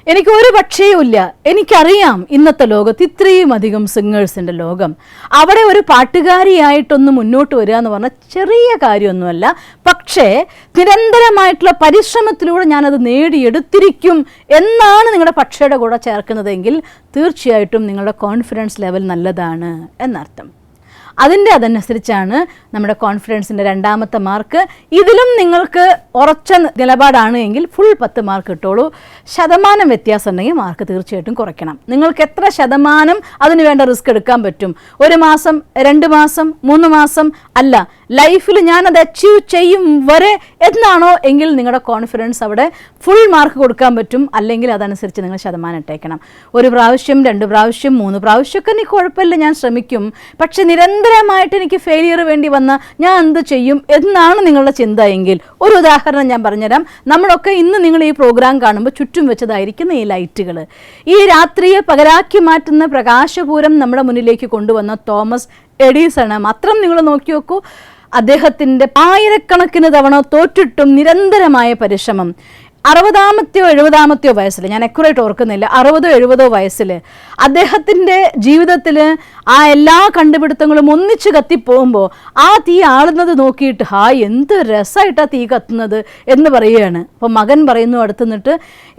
എനിക്ക് ഒരു പക്ഷേയുമില്ല. എനിക്കറിയാം ഇന്നത്തെ ലോകത്ത് ഇത്രയും അധികം സിംഗേഴ്സിൻ്റെ ലോകം, അവിടെ ഒരു പാട്ടുകാരിയായിട്ടൊന്ന് മുന്നോട്ട് വരിക എന്ന് പറഞ്ഞാൽ ചെറിയ കാര്യമൊന്നുമല്ല. പക്ഷേ നിരന്തരമായിട്ടുള്ള പരിശ്രമത്തിലൂടെ ഞാനത് നേടിയെടുത്തിരിക്കും എന്നാണ് നിങ്ങളുടെ പക്ഷയുടെ കൂടെ ചേർക്കുന്നതെങ്കിൽ തീർച്ചയായിട്ടും നിങ്ങളുടെ കോൺഫിഡൻസ് ലെവൽ നല്ലതാണ് എന്നർത്ഥം. അതനുസരിച്ചാണ് നമ്മുടെ കോൺഫിഡൻസിൻ്റെ രണ്ടാമത്തെ മാർക്ക്. ഇതിലും നിങ്ങൾക്ക് ഉറച്ച നിലപാടാണ് എങ്കിൽ ഫുൾ 10 മാർക്ക് കിട്ടുള്ളൂ. ശതമാനം വ്യത്യാസം ഉണ്ടെങ്കിൽ മാർക്ക് തീർച്ചയായിട്ടും കുറയ്ക്കണം. നിങ്ങൾക്ക് എത്ര ശതമാനം അതിന് വേണ്ട റിസ്ക് എടുക്കാൻ പറ്റും? 1 മാസം, 2 മാസം, 3 മാസം അല്ല, ലൈഫിൽ ഞാനത് അച്ചീവ് ചെയ്യും വരെ എന്നാണോ എങ്കിൽ നിങ്ങളുടെ കോൺഫിഡൻസ് അവിടെ ഫുൾ മാർക്ക് കൊടുക്കാൻ പറ്റും. അല്ലെങ്കിൽ അതനുസരിച്ച് നിങ്ങൾ ശതമാനം ഇട്ടേക്കണം. 1 പ്രാവശ്യം, 2 പ്രാവശ്യം, 3 പ്രാവശ്യമൊക്കെ എനിക്ക് കുഴപ്പമില്ല, ഞാൻ ശ്രമിക്കും. പക്ഷെ നിരന്തരമായിട്ട് എനിക്ക് ഫെയിലിയർ വേണ്ടി വന്ന ഞാൻ എന്ത് ചെയ്യും എന്നാണ് നിങ്ങളുടെ ചിന്ത എങ്കിൽ ഒരു ഉദാഹരണം ഞാൻ പറഞ്ഞുതരാം. നമ്മളൊക്കെ ഇന്ന് നിങ്ങൾ ഈ പ്രോഗ്രാം കാണുമ്പോൾ ചുറ്റും വെച്ചതായിരിക്കുന്ന ഈ ലൈറ്റുകൾ, ഈ രാത്രിയെ പകലാക്കി മാറ്റുന്ന പ്രകാശപൂരം നമ്മുടെ മുന്നിലേക്ക് കൊണ്ടുവന്ന തോമസ് എഡിസൺ. മാത്രം നിങ്ങൾ നോക്കി നോക്കൂ, അദ്ദേഹത്തിൻ്റെ ആയിരക്കണക്കിന് തവണ തോറ്റിട്ടും നിരന്തരമായ പരിശ്രമം 60-ാമത്തെയോ 70-ാമത്തെയോ വയസ്സിൽ, ഞാൻ അക്യുറേറ്റ് ഓർക്കുന്നില്ല, 60-70 വയസ്സിൽ അദ്ദേഹത്തിൻ്റെ ജീവിതത്തിൽ ആ എല്ലാ കണ്ടുപിടുത്തങ്ങളും ഒന്നിച്ച് കത്തിപ്പോകുമ്പോൾ ആ തീ ആളുന്നത് നോക്കിയിട്ട് എന്ത് രസമായിട്ടാണ് തീ കത്തുന്നത് എന്ന് പറയുകയാണ്. അപ്പോൾ മകൻ പറയുന്നു അടുത്ത് നിന്നിട്ട്,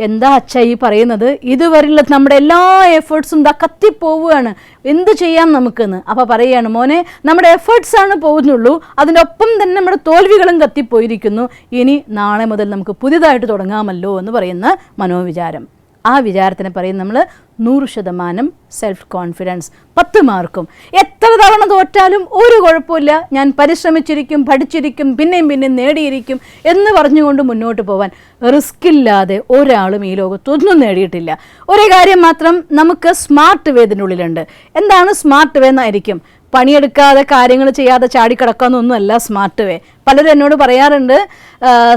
എന്താ അച്ഛ ഈ പറയുന്നത്, ഇതുവരെയുള്ള നമ്മുടെ എല്ലാ എഫേർട്സും ഇതാ കത്തിപ്പോവുകയാണ്, എന്ത് ചെയ്യാം നമുക്കെന്ന്. അപ്പോൾ പറയുകയാണ്, മോനെ നമ്മുടെ എഫേർട്സാണ് പോകുന്നുള്ളൂ, അതിൻ്റെ ഒപ്പം തന്നെ നമ്മുടെ തോൽവികളും കത്തിപ്പോയിരിക്കുന്നു, ഇനി നാളെ മുതൽ നമുക്ക് പുതിയതായിട്ട് തുടങ്ങാമല്ലോ എന്ന് പറയുന്ന മനോവിചാരം. ആ വിചാരത്തിനെ പറയും നമ്മൾ 100% സെൽഫ് കോൺഫിഡൻസ്. 10 മാർക്കും. എത്ര തവണ തോറ്റാലും ഒരു കുഴപ്പമില്ല, ഞാൻ പരിശ്രമിച്ചിരിക്കും, പഠിച്ചിരിക്കും, പിന്നെയും നേടിയിരിക്കും എന്ന് പറഞ്ഞുകൊണ്ട് മുന്നോട്ട് പോകാൻ. റിസ്ക്കില്ലാതെ ഒരാളും ഈ ലോകത്തൊന്നും നേടിയിട്ടില്ല. ഒരേ കാര്യം മാത്രം, നമുക്ക് സ്മാർട്ട് വേ ഇതിനുള്ളിലുണ്ട്. എന്താണ് സ്മാർട്ട് വേ എന്നായിരിക്കും? പണിയെടുക്കാതെ കാര്യങ്ങൾ ചെയ്യാതെ ചാടിക്കിടക്കാമെന്നൊന്നുമല്ല സ്മാർട്ട് വേ. പലരും എന്നോട് പറയാറുണ്ട്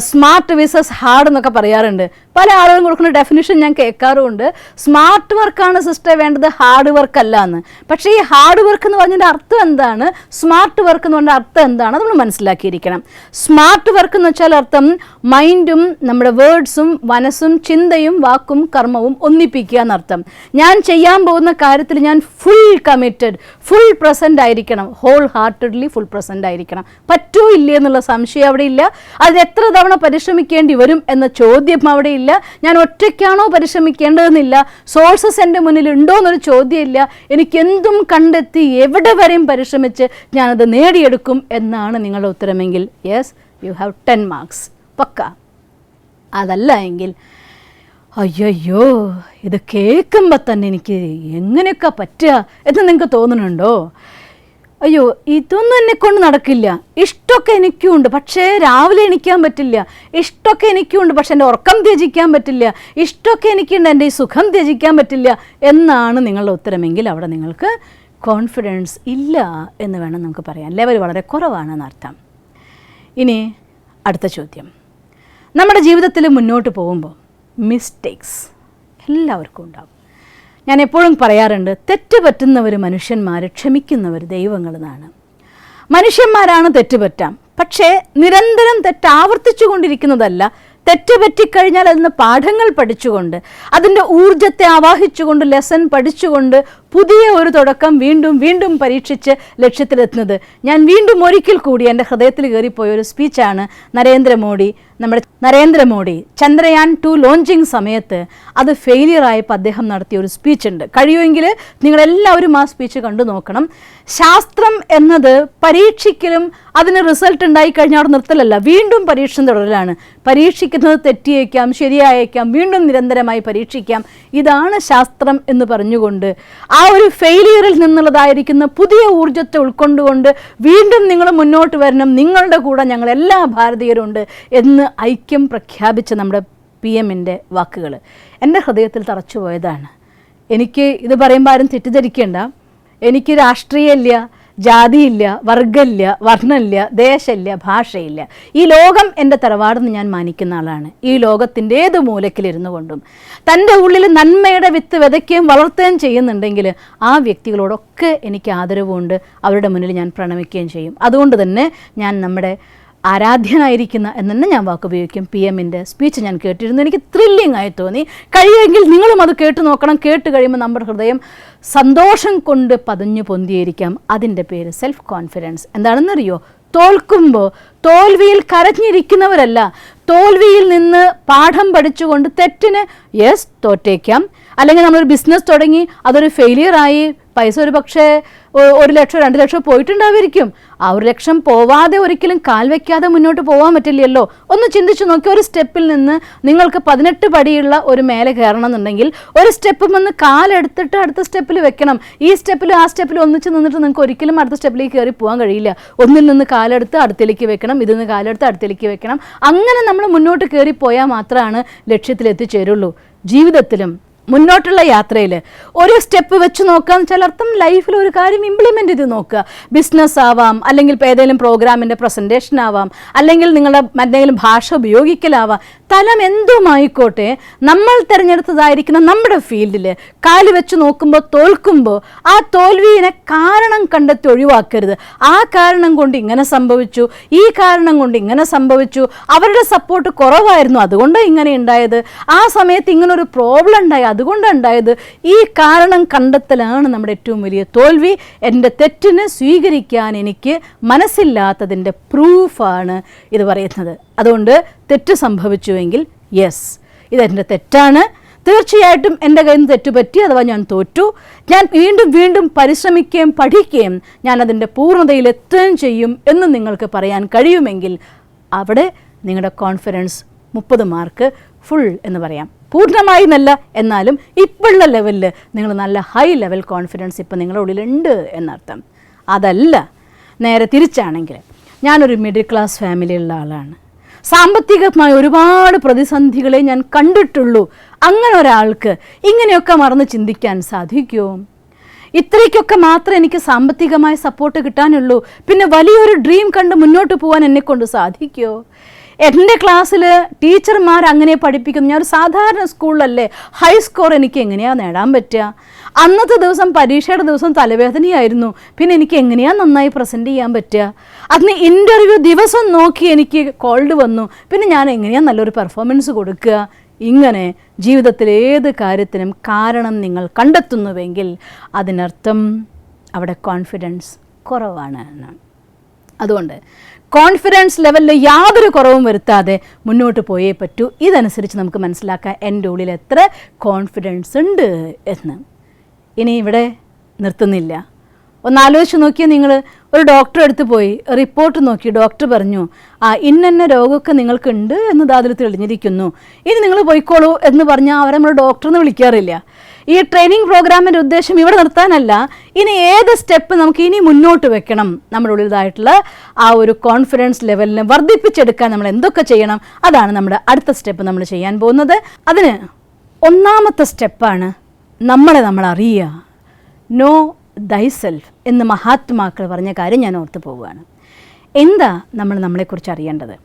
സ്മാർട്ട് വിസസ് ഹാർഡ് എന്നൊക്കെ പറയാറുണ്ട്. പല ആളുകളും കൊടുക്കുന്ന ഡെഫിനിഷൻ ഞാൻ കേൾക്കാറുമുണ്ട്. സ്മാർട്ട് വർക്കാണ് സിസ്റ്റർ വേണ്ടത്, ഹാർഡ് വർക്ക് അല്ല എന്ന്. പക്ഷേ ഈ ഹാർഡ് വർക്ക് എന്ന് പറഞ്ഞതിൻ്റെ അർത്ഥം എന്താണ്, സ്മാർട്ട് വർക്ക് എന്ന് പറഞ്ഞ അർത്ഥം എന്താണ്, നമ്മൾ മനസ്സിലാക്കിയിരിക്കണം. സ്മാർട്ട് വർക്ക് എന്ന് വെച്ചാൽ അർത്ഥം മൈൻഡും നമ്മുടെ വേർഡ്സും മനസ്സും ചിന്തയും വാക്കും കർമ്മവും ഒന്നിപ്പിക്കുക എന്നർത്ഥം. ഞാൻ ചെയ്യാൻ പോകുന്ന കാര്യത്തിൽ ഞാൻ ഫുൾ കമ്മിറ്റഡ്, ഫുൾ പ്രസൻ്റ് ആയിരിക്കണം, ഹോൾ ഹാർട്ടഡ്ലി ഫുൾ പ്രസൻ്റ് ആയിരിക്കണം. പറ്റൂ ഇല്ലേ എന്നുള്ള സംശയം അവിടെ ഇല്ല. അതിന് എത്ര തവണ പരിശ്രമിക്കേണ്ടി വരും എന്ന ചോദ്യം അവിടെ ഇല്ല. ഞാൻ ഒറ്റയ്ക്കാണോ പരിശ്രമിക്കേണ്ടതെന്നില്ല. സോഴ്സസ് എൻ്റെ മുന്നിൽ ഉണ്ടോ എന്നൊരു ചോദ്യമില്ല. എനിക്കെന്തും കണ്ടെത്തി എവിടെ വരെയും പരിശ്രമിച്ച് ഞാനത് നേടിയെടുക്കും എന്നാണ് നിങ്ങളുടെ ഉത്തരമെങ്കിൽ യെസ്, യു ഹാവ് 10 മാർക്സ് പക്ക. അതല്ല എങ്കിൽ അയ്യോ ഇത് കേൾക്കുമ്പോൾ തന്നെ എനിക്ക് എങ്ങനെയൊക്കെ പറ്റുക എന്ന് നിങ്ങൾക്ക് തോന്നുന്നുണ്ടോ? അയ്യോ ഇതൊന്നും എന്നെക്കൊണ്ട് നടക്കില്ല. ഇഷ്ടമൊക്കെ എനിക്കുമുണ്ട്, പക്ഷേ രാവിലെ എണീക്കാൻ പറ്റില്ല. ഇഷ്ടമൊക്കെ എനിക്കുമുണ്ട്, പക്ഷേ എൻ്റെ ഉറക്കം ത്യജിക്കാൻ പറ്റില്ല. ഇഷ്ടമൊക്കെ എനിക്കുണ്ട്, എൻ്റെ ഈ സുഖം ത്യജിക്കാൻ പറ്റില്ല എന്നാണ് നിങ്ങളുടെ ഉത്തരമെങ്കിൽ അവിടെ നിങ്ങൾക്ക് കോൺഫിഡൻസ് ഇല്ല എന്ന് വേണം നമുക്ക് പറയാൻ. ലെവൽ വളരെ കുറവാണെന്നർത്ഥം. ഇനി അടുത്ത ചോദ്യം, നമ്മുടെ ജീവിതത്തിൽ മുന്നോട്ട് പോകുമ്പോൾ മിസ്റ്റേക്സ് എല്ലാവർക്കും ഉണ്ടാകും. ഞാൻ എപ്പോഴും പറയാറുണ്ട്, തെറ്റ് പറ്റുന്നവർ മനുഷ്യന്മാർ, ക്ഷമിക്കുന്നവർ ദൈവങ്ങളെന്നാണ്. മനുഷ്യന്മാരാണ് തെറ്റുപറ്റാം, പക്ഷേ നിരന്തരം തെറ്റ് ആവർത്തിച്ചു കൊണ്ടിരിക്കുന്നതല്ല. തെറ്റ് പറ്റിക്കഴിഞ്ഞാൽ അതിന് പാഠങ്ങൾ പഠിച്ചുകൊണ്ട്, അതിൻ്റെ ഊർജത്തെ ആവാഹിച്ചുകൊണ്ട്, ലെസൺ പഠിച്ചുകൊണ്ട് പുതിയ ഒരു തുടക്കം വീണ്ടും പരീക്ഷിച്ച് ലക്ഷ്യത്തിലെത്തുന്നത്. ഞാൻ വീണ്ടും ഒരിക്കൽ കൂടി എൻ്റെ ഹൃദയത്തിൽ കയറിപ്പോയ ഒരു സ്പീച്ചാണ് നമ്മുടെ നരേന്ദ്രമോദി ചന്ദ്രയാൻ 2 ലോഞ്ചിങ് സമയത്ത് അത് ഫെയിലിയർ ആയപ്പോൾ അദ്ദേഹം നടത്തിയ ഒരു സ്പീച്ചുണ്ട്. കഴിയുമെങ്കിൽ നിങ്ങളെല്ലാവരും ആ സ്പീച്ച് കണ്ടു നോക്കണം. ശാസ്ത്രം എന്നത് പരീക്ഷിക്കലും അതിന് റിസൾട്ട് ഉണ്ടായിക്കഴിഞ്ഞാൽ അവിടെ നിർത്തലല്ല, വീണ്ടും പരീക്ഷണം തുടരലാണ്. പരീക്ഷിക്കുന്നത് തെറ്റിയേക്കാം, ശരിയായേക്കാം, വീണ്ടും നിരന്തരമായി പരീക്ഷിക്കാം. ഇതാണ് ശാസ്ത്രം എന്ന് പറഞ്ഞുകൊണ്ട് ആ ഒരു ഫെയിലിയറിൽ നിന്നുള്ളതായിരിക്കുന്ന പുതിയ ഊർജ്ജത്തെ ഉൾക്കൊണ്ടുകൊണ്ട് വീണ്ടും നിങ്ങൾ മുന്നോട്ട് വരണം, നിങ്ങളുടെ കൂടെ ഞങ്ങളെല്ലാ ഭാരതീയരുണ്ട് എന്ന് ഐക്യം പ്രഖ്യാപിച്ച നമ്മുടെ PM-ൻ്റെ വാക്കുകൾ എൻ്റെ ഹൃദയത്തിൽ തറച്ചു പോയതാണ്. എനിക്ക് ഇത് പറയുമ്പോൾ ആരും തെറ്റിദ്ധരിക്കേണ്ട, എനിക്ക് രാഷ്ട്രീയമില്ല, ജാതിയില്ല, വർഗ്ഗമില്ല, വർണ്ണമില്ല, ദേശമില്ല, ഭാഷയില്ല. ഈ ലോകം എൻ്റെ തറവാടെന്ന് ഞാൻ മാനിക്കുന്ന ആളാണ്. ഈ ലോകത്തിൻ്റെ ഏത് മൂലക്കിലിരുന്നു കൊണ്ടും തൻ്റെ ഉള്ളിൽ നന്മയുടെ വിത്ത് വിതയ്ക്കുകയും വളർത്തുകയും ചെയ്യുന്നുണ്ടെങ്കിൽ ആ വ്യക്തികളോടൊക്കെ എനിക്ക് ആദരവുണ്ട്, അവരുടെ മുന്നിൽ ഞാൻ പ്രണമിക്കുകയും ചെയ്യും. അതുകൊണ്ട് തന്നെ ഞാൻ നമ്മുടെ ആരാധ്യനായിരിക്കുന്ന എന്ന് തന്നെ ഞാൻ വാക്കുപയോഗിക്കും. PM-ൻ്റെ സ്പീച്ച് ഞാൻ കേട്ടിരുന്നു, എനിക്ക് ത്രില്ലിംഗ് ആയി തോന്നി. കഴിയുമെങ്കിൽ നിങ്ങളും അത് കേട്ട് നോക്കണം. കേട്ട് കഴിയുമ്പോൾ നമ്മുടെ ഹൃദയം സന്തോഷം കൊണ്ട് പതഞ്ഞു പൊന്തിയിരിക്കാം. അതിൻ്റെ പേര് സെൽഫ് കോൺഫിഡൻസ്. എന്താണെന്നറിയോ? തോൽക്കുമ്പോൾ തോൽവിയിൽ കരഞ്ഞിരിക്കുന്നവരല്ല, തോൽവിയിൽ നിന്ന് പാഠം പഠിച്ചുകൊണ്ട് തെറ്റിന് യെസ് തോറ്റേക്കാം. അല്ലെങ്കിൽ നമ്മളൊരു ബിസിനസ് തുടങ്ങി അതൊരു ഫെയിലിയറായി, പൈസ ഒരു പക്ഷേ 1 ലക്ഷം 2 ലക്ഷം പോയിട്ടുണ്ടാവുമായിരിക്കും. ആ 1 ലക്ഷം പോവാതെ ഒരിക്കലും കാൽ വയ്ക്കാതെ മുന്നോട്ട് പോകാൻ പറ്റില്ലല്ലോ. ഒന്ന് ചിന്തിച്ചു നോക്കി, ഒരു സ്റ്റെപ്പിൽ നിന്ന് നിങ്ങൾക്ക് 18 പടിയുള്ള ഒരു മേലെ കയറണം എന്നുണ്ടെങ്കിൽ ഒരു സ്റ്റെപ്പ് വന്ന് കാലെടുത്തിട്ട് അടുത്ത സ്റ്റെപ്പിൽ വെക്കണം. ഈ സ്റ്റെപ്പിലും ആ സ്റ്റെപ്പിലും ഒന്നിച്ച് നിന്നിട്ട് നിങ്ങൾക്ക് ഒരിക്കലും അടുത്ത സ്റ്റെപ്പിലേക്ക് കയറി പോകാൻ കഴിയില്ല. ഒന്നിൽ നിന്ന് കാലെടുത്ത് അടുത്തേക്ക് വെക്കണം, ഇതിൽ നിന്ന് കാലെടുത്ത് അടുത്തേക്ക് വെക്കണം. അങ്ങനെ നമ്മൾ മുന്നോട്ട് കയറിപ്പോയാൽ മാത്രമാണ് ലക്ഷ്യത്തിൽ എത്തിച്ചേരുള്ളൂ. ജീവിതത്തിലും മുന്നോട്ടുള്ള യാത്രയിൽ ഒരു സ്റ്റെപ്പ് വെച്ച് നോക്കാം, ചിലർത്ഥം ലൈഫിൽ ഒരു കാര്യം ഇംപ്ലിമെൻ്റ് ചെയ്ത് നോക്കുക. ബിസിനസ് ആവാം, അല്ലെങ്കിൽ ഇപ്പോൾ ഏതെങ്കിലും പ്രോഗ്രാമിൻ്റെ പ്രസൻറ്റേഷൻ ആവാം, അല്ലെങ്കിൽ നിങ്ങളുടെ മറ്റേതെങ്കിലും ഭാഷ ഉപയോഗിക്കലാവാം. തലം എന്തുമായിക്കോട്ടെ, നമ്മൾ തിരഞ്ഞെടുത്തതായിരിക്കുന്ന നമ്മുടെ ഫീൽഡിൽ കാല് വെച്ച് നോക്കുമ്പോൾ തോൽക്കുമ്പോൾ ആ തോൽവിയെ കാരണം കണ്ടെത്തി ഒഴിവാക്കരുത്. ആ കാരണം കൊണ്ട് ഇങ്ങനെ സംഭവിച്ചു, ഈ കാരണം കൊണ്ട് ഇങ്ങനെ സംഭവിച്ചു, അവരുടെ സപ്പോർട്ട് കുറവായിരുന്നു അതുകൊണ്ടാണ് ഇങ്ങനെ ഉണ്ടായത്, ആ സമയത്ത് ഇങ്ങനൊരു പ്രോബ്ലം ഉണ്ടായി അതുകൊണ്ടാണ് ഉണ്ടായത്. ഈ കാരണം കണ്ടെത്തലാണ് നമ്മുടെ ഏറ്റവും വലിയ തോൽവി. എൻ്റെ തെറ്റിനെ സ്വീകരിക്കാൻ എനിക്ക് മനസ്സില്ലാത്തതിൻ്റെ പ്രൂഫാണ് ഇത് പറയുന്നത്. അതുകൊണ്ട് തെറ്റ് സംഭവിച്ചുവെങ്കിൽ യെസ്, ഇതെൻ്റെ തെറ്റാണ്, തീർച്ചയായിട്ടും എൻ്റെ കയ്യിൽ നിന്ന് തെറ്റുപറ്റി, അഥവാ ഞാൻ തോറ്റു, ഞാൻ വീണ്ടും വീണ്ടും പരിശ്രമിക്കുകയും പഠിക്കുകയും ഞാൻ അതിൻ്റെ പൂർണ്ണതയിലെത്തുകയും ചെയ്യും എന്ന് നിങ്ങൾക്ക് പറയാൻ കഴിയുമെങ്കിൽ അവിടെ നിങ്ങളുടെ കോൺഫിഡൻസ് 30 മാർക്ക് ഫുൾ എന്ന് പറയാം. പൂർണ്ണമായി എന്നല്ല, എന്നാലും ഇപ്പോഴുള്ള ലെവലിൽ നിങ്ങൾ നല്ല ഹൈ ലെവൽ കോൺഫിഡൻസ് ഇപ്പം നിങ്ങളുടെ ഉള്ളിലുണ്ട് എന്നർത്ഥം. അതല്ല നേരെ തിരിച്ചാണെങ്കിൽ, ഞാനൊരു മിഡിൽ ക്ലാസ് ഫാമിലിയുള്ള ആളാണ്, സാമ്പത്തികമായി ഒരുപാട് പ്രതിസന്ധികളെ ഞാൻ കണ്ടിട്ടുള്ളൂ. അങ്ങനെ ഒരാൾക്ക് ഇങ്ങനെയൊക്കെ മറന്ന് ചിന്തിക്കാൻ സാധിക്കുമോ? ഇത്രയ്ക്കൊക്കെ മാത്രമേ എനിക്ക് സാമ്പത്തികമായ സപ്പോർട്ട് കിട്ടാനുള്ളൂ, പിന്നെ വലിയൊരു ഡ്രീം കണ്ട് മുന്നോട്ട് പോകാൻ എന്നെക്കൊണ്ട് സാധിക്കുമോ? എൻ്റെ ക്ലാസ്സിൽ ടീച്ചർമാർ അങ്ങനെ പഠിപ്പിക്കുന്നു, ഞാൻ ഒരു സാധാരണ സ്കൂളിലല്ലേ, ഹൈ സ്കോർ എനിക്ക് എങ്ങനെയാണ് നേടാൻ പറ്റുക? അന്നത്തെ ദിവസം പരീക്ഷയുടെ ദിവസം തലവേദനയായിരുന്നു, പിന്നെ എനിക്ക് എങ്ങനെയാണ് നന്നായി പ്രസൻറ്റ് ചെയ്യാൻ പറ്റുക? അന്ന് ഇൻ്റർവ്യൂ ദിവസം നോക്കി എനിക്ക് കോൾഡ് വന്നു, പിന്നെ ഞാൻ എങ്ങനെയാണ് നല്ലൊരു പെർഫോമൻസ് കൊടുക്കുക? ഇങ്ങനെ ജീവിതത്തിൽ ഏത് കാര്യത്തിനും കാരണം നിങ്ങൾ കണ്ടെത്തുന്നുവെങ്കിൽ അതിനർത്ഥം അവിടെ കോൺഫിഡൻസ് കുറവാണ് എന്നാണ്. അതുകൊണ്ട് കോൺഫിഡൻസ് ലെവലിൽ യാതൊരു കുറവും വരുത്താതെ മുന്നോട്ട് പോയേ പറ്റൂ. ഇതനുസരിച്ച് നമുക്ക് മനസ്സിലാക്കാം എൻ്റെ ഉള്ളിൽ എത്ര കോൺഫിഡൻസ് ഉണ്ട് എന്ന്. ഇനി ഇവിടെ നിർത്തുന്നില്ല. ഒന്നാലോചിച്ച് നോക്കിയാൽ, നിങ്ങൾ ഒരു ഡോക്ടറെ അടുത്ത് പോയി റിപ്പോർട്ട് നോക്കി, ഡോക്ടർ പറഞ്ഞു ഇന്ന രോഗമൊക്കെ നിങ്ങൾക്കുണ്ട് എന്ന് അതിൽ തെളിഞ്ഞിരിക്കുന്നു, ഇനി നിങ്ങൾ പോയിക്കോളൂ എന്ന് പറഞ്ഞാൽ അവരെ നമ്മൾ ഡോക്ടറെന്ന് വിളിക്കാറില്ല. ഈ ട്രെയിനിങ് പ്രോഗ്രാമിൻ്റെ ഉദ്ദേശം ഇവിടെ നിർത്താനല്ല, ഇനി ഏത് സ്റ്റെപ്പ് നമുക്ക് ഇനി മുന്നോട്ട് വെക്കണം, നമ്മുടെ ഉള്ളിലായിട്ടുള്ള ആ ഒരു കോൺഫിഡൻസ് ലെവലിനെ വർദ്ധിപ്പിച്ചെടുക്കാൻ നമ്മൾ എന്തൊക്കെ ചെയ്യണം, അതാണ് നമ്മുടെ അടുത്ത സ്റ്റെപ്പ് നമ്മൾ ചെയ്യാൻ പോകുന്നത്. അതിന് ഒന്നാമത്തെ സ്റ്റെപ്പാണ് നമ്മൾ അറിയുക. നോ ദൈസെൽഫ് എന്ന് മഹാത്മാക്കൾ പറഞ്ഞ കാര്യം ഞാൻ ഓർത്ത് പോവുകയാണ്. എന്താ നമ്മളെക്കുറിച്ച് അറിയേണ്ടത്?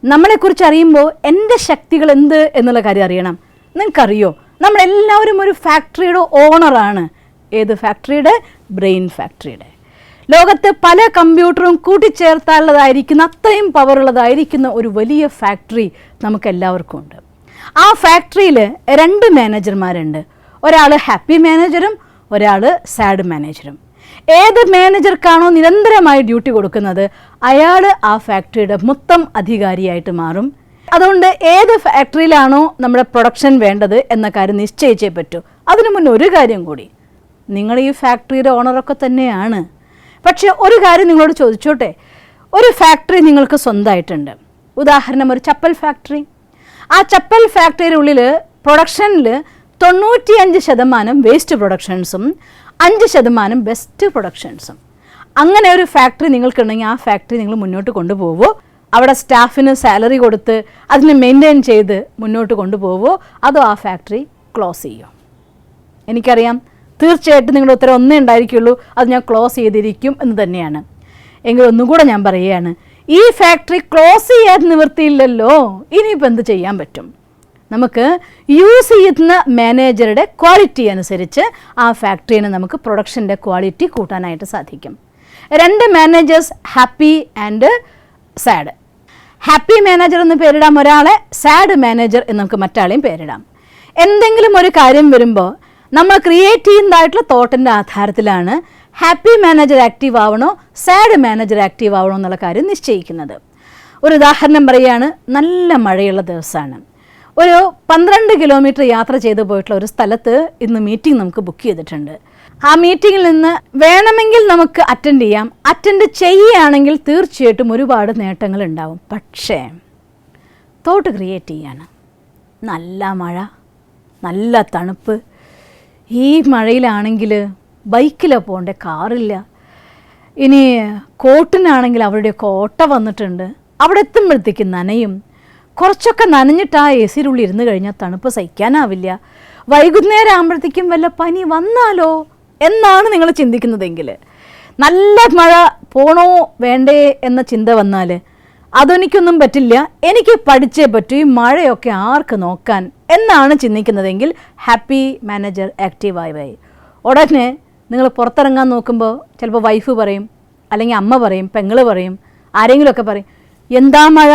നമ്മളെക്കുറിച്ച് അറിയുമ്പോൾ എൻ്റെ ശക്തികൾ എന്ത് എന്നുള്ള കാര്യം അറിയണം. നിങ്ങൾക്കറിയോ, നമ്മളെല്ലാവരും ഒരു ഫാക്ടറിയുടെ ഓണറാണ്. ഏത് ഫാക്ടറിയുടെ? ബ്രെയിൻ ഫാക്ടറിയുടെ. ലോകത്ത് പല കമ്പ്യൂട്ടറും കൂട്ടിച്ചേർത്താനുള്ളതായിരിക്കുന്ന അത്രയും പവറുള്ളതായിരിക്കുന്ന ഒരു വലിയ ഫാക്ടറി നമുക്കെല്ലാവർക്കും ഉണ്ട്. ആ ഫാക്ടറിയിൽ 2 മാനേജർമാരുണ്ട്. ഒരാൾ ഹാപ്പി മാനേജറും ഒരാൾ സാഡ് മാനേജറും. ഏത് മാനേജർക്കാണോ നിരന്തരമായി ഡ്യൂട്ടി കൊടുക്കുന്നത് അയാൾ ആ ഫാക്ടറിയുടെ മൊത്തം അധികാരിയായിട്ട് മാറും. അതുകൊണ്ട് ഏത് ഫാക്ടറിയിലാണോ നമ്മുടെ പ്രൊഡക്ഷൻ വേണ്ടത് എന്ന കാര്യം നിശ്ചയിച്ചേ പറ്റൂ. അതിനു മുന്നേ ഒരു കാര്യം കൂടി, നിങ്ങൾ ഈ ഫാക്ടറിയുടെ ഓണറൊക്കെ തന്നെയാണ്. പക്ഷേ ഒരു കാര്യം നിങ്ങളോട് ചോദിച്ചോട്ടെ, ഒരു ഫാക്ടറി നിങ്ങൾക്ക് സ്വന്തമായിട്ടുണ്ട്. ഉദാഹരണം, ഒരു ചപ്പൽ ഫാക്ടറി. ആ ചപ്പൽ ഫാക്ടറിയുടെ ഉള്ളിൽ പ്രൊഡക്ഷനിൽ 95% വേസ്റ്റ് പ്രൊഡക്ഷൻസും 5% ബെസ്റ്റ് പ്രൊഡക്ഷൻസും. അങ്ങനെ ഒരു ഫാക്ടറി നിങ്ങൾക്കുണ്ടെങ്കിൽ ആ ഫാക്ടറി നിങ്ങൾ മുന്നോട്ട് കൊണ്ടുപോകുമോ? അവിടെ സ്റ്റാഫിന് സാലറി കൊടുത്ത് അതിനെ മെയിൻറ്റെയിൻ ചെയ്ത് മുന്നോട്ട് കൊണ്ടുപോകുമോ? അതോ ആ ഫാക്ടറി ക്ലോസ് ചെയ്യുമോ? എനിക്കറിയാം, തീർച്ചയായിട്ടും നിങ്ങളുടെ ഉത്തരം ഒന്നേ ഉണ്ടായിരിക്കുള്ളൂ, അത് ഞാൻ ക്ലോസ് ചെയ്തിരിക്കും എന്ന് തന്നെയാണ്. എങ്കിൽ ഒന്നും കൂടെ ഞാൻ പറയുകയാണ്, ഈ ഫാക്ടറി ക്ലോസ് ചെയ്യാൻ നിവൃത്തിയില്ലല്ലോ, ഇനിയിപ്പോൾ എന്ത് ചെയ്യാൻ പറ്റും? നമുക്ക് യൂസ് ചെയ്യുന്ന മാനേജറുടെ ക്വാളിറ്റി അനുസരിച്ച് ആ ഫാക്ടറിന് നമുക്ക് പ്രൊഡക്ഷൻ്റെ ക്വാളിറ്റി കൂട്ടാനായിട്ട് സാധിക്കും. 2 managers, happy and sad. Happy manager എന്ന് പേരിടാം ഒരാളെ, സാഡ് മാനേജർ എന്ന് നമുക്ക് മറ്റാളെയും പേരിടാം. എന്തെങ്കിലും ഒരു കാര്യം വരുമ്പോൾ നമ്മൾ ക്രിയേറ്റ് ചെയ്യുന്നതായിട്ടുള്ള തോട്ടിൻ്റെ ആധാരത്തിലാണ് ഹാപ്പി മാനേജർ ആക്റ്റീവ് ആവണോ സാഡ് മാനേജർ ആക്റ്റീവ് ആവണോ എന്നുള്ള കാര്യം നിശ്ചയിക്കുന്നത്. ഒരു ഉദാഹരണം പറയുകയാണ്, നല്ല മഴയുള്ള ദിവസമാണ്. ഒരു 12 കിലോമീറ്റർ യാത്ര ചെയ്തു പോയിട്ടുള്ള ഒരു സ്ഥലത്ത് ഇന്ന് മീറ്റിംഗ് നമുക്ക് ബുക്ക് ചെയ്തിട്ടുണ്ട്. ആ മീറ്റിങ്ങിൽ നിന്ന് വേണമെങ്കിൽ നമുക്ക് അറ്റൻഡ് ചെയ്യാം. അറ്റൻഡ് ചെയ്യുകയാണെങ്കിൽ തീർച്ചയായിട്ടും ഒരുപാട് നേട്ടങ്ങൾ ഉണ്ടാവും. പക്ഷേ തോട്ട് ക്രിയേറ്റ് ചെയ്യാണ്. നല്ല മഴ, നല്ല തണുപ്പ്. ഈ മഴയിലാണെങ്കിൽ ബൈക്കിലാണ് പോകേണ്ടത്, കാറില്ല. ഇനി കോട്ടിനാണെങ്കിൽ അവരുടെയൊക്കെ ഓട്ട വന്നിട്ടുണ്ട്. അവിടെ എത്തുമ്പോഴത്തേക്ക് നനയും. കുറച്ചൊക്കെ നനഞ്ഞിട്ട് ആ എ സിയുടെ ഉള്ളിൽ ഇരുന്ന് കഴിഞ്ഞാൽ തണുപ്പ് സഹിക്കാനാവില്ല. വൈകുന്നേരം ആകുമ്പോഴത്തേക്കും വല്ല പനി വന്നാലോ എന്നാണ് നിങ്ങൾ ചിന്തിക്കുന്നതെങ്കിൽ, നല്ല മഴ പോണോ വേണ്ടേ എന്ന ചിന്ത വന്നാൽ അതെനിക്കൊന്നും പറ്റില്ല, എനിക്ക് പഠിച്ചേ പറ്റൂ, ഈ മഴയൊക്കെ ആർക്ക് നോക്കാൻ എന്നാണ് ചിന്തിക്കുന്നതെങ്കിൽ ഹാപ്പി മാനേജർ ആക്റ്റീവായി. ഉടനെ നിങ്ങൾ പുറത്തിറങ്ങാൻ നോക്കുമ്പോൾ ചിലപ്പോൾ വൈഫ് പറയും, അല്ലെങ്കിൽ അമ്മ പറയും, പെങ്ങള് പറയും, ആരെങ്കിലുമൊക്കെ പറയും, എന്താ മഴ,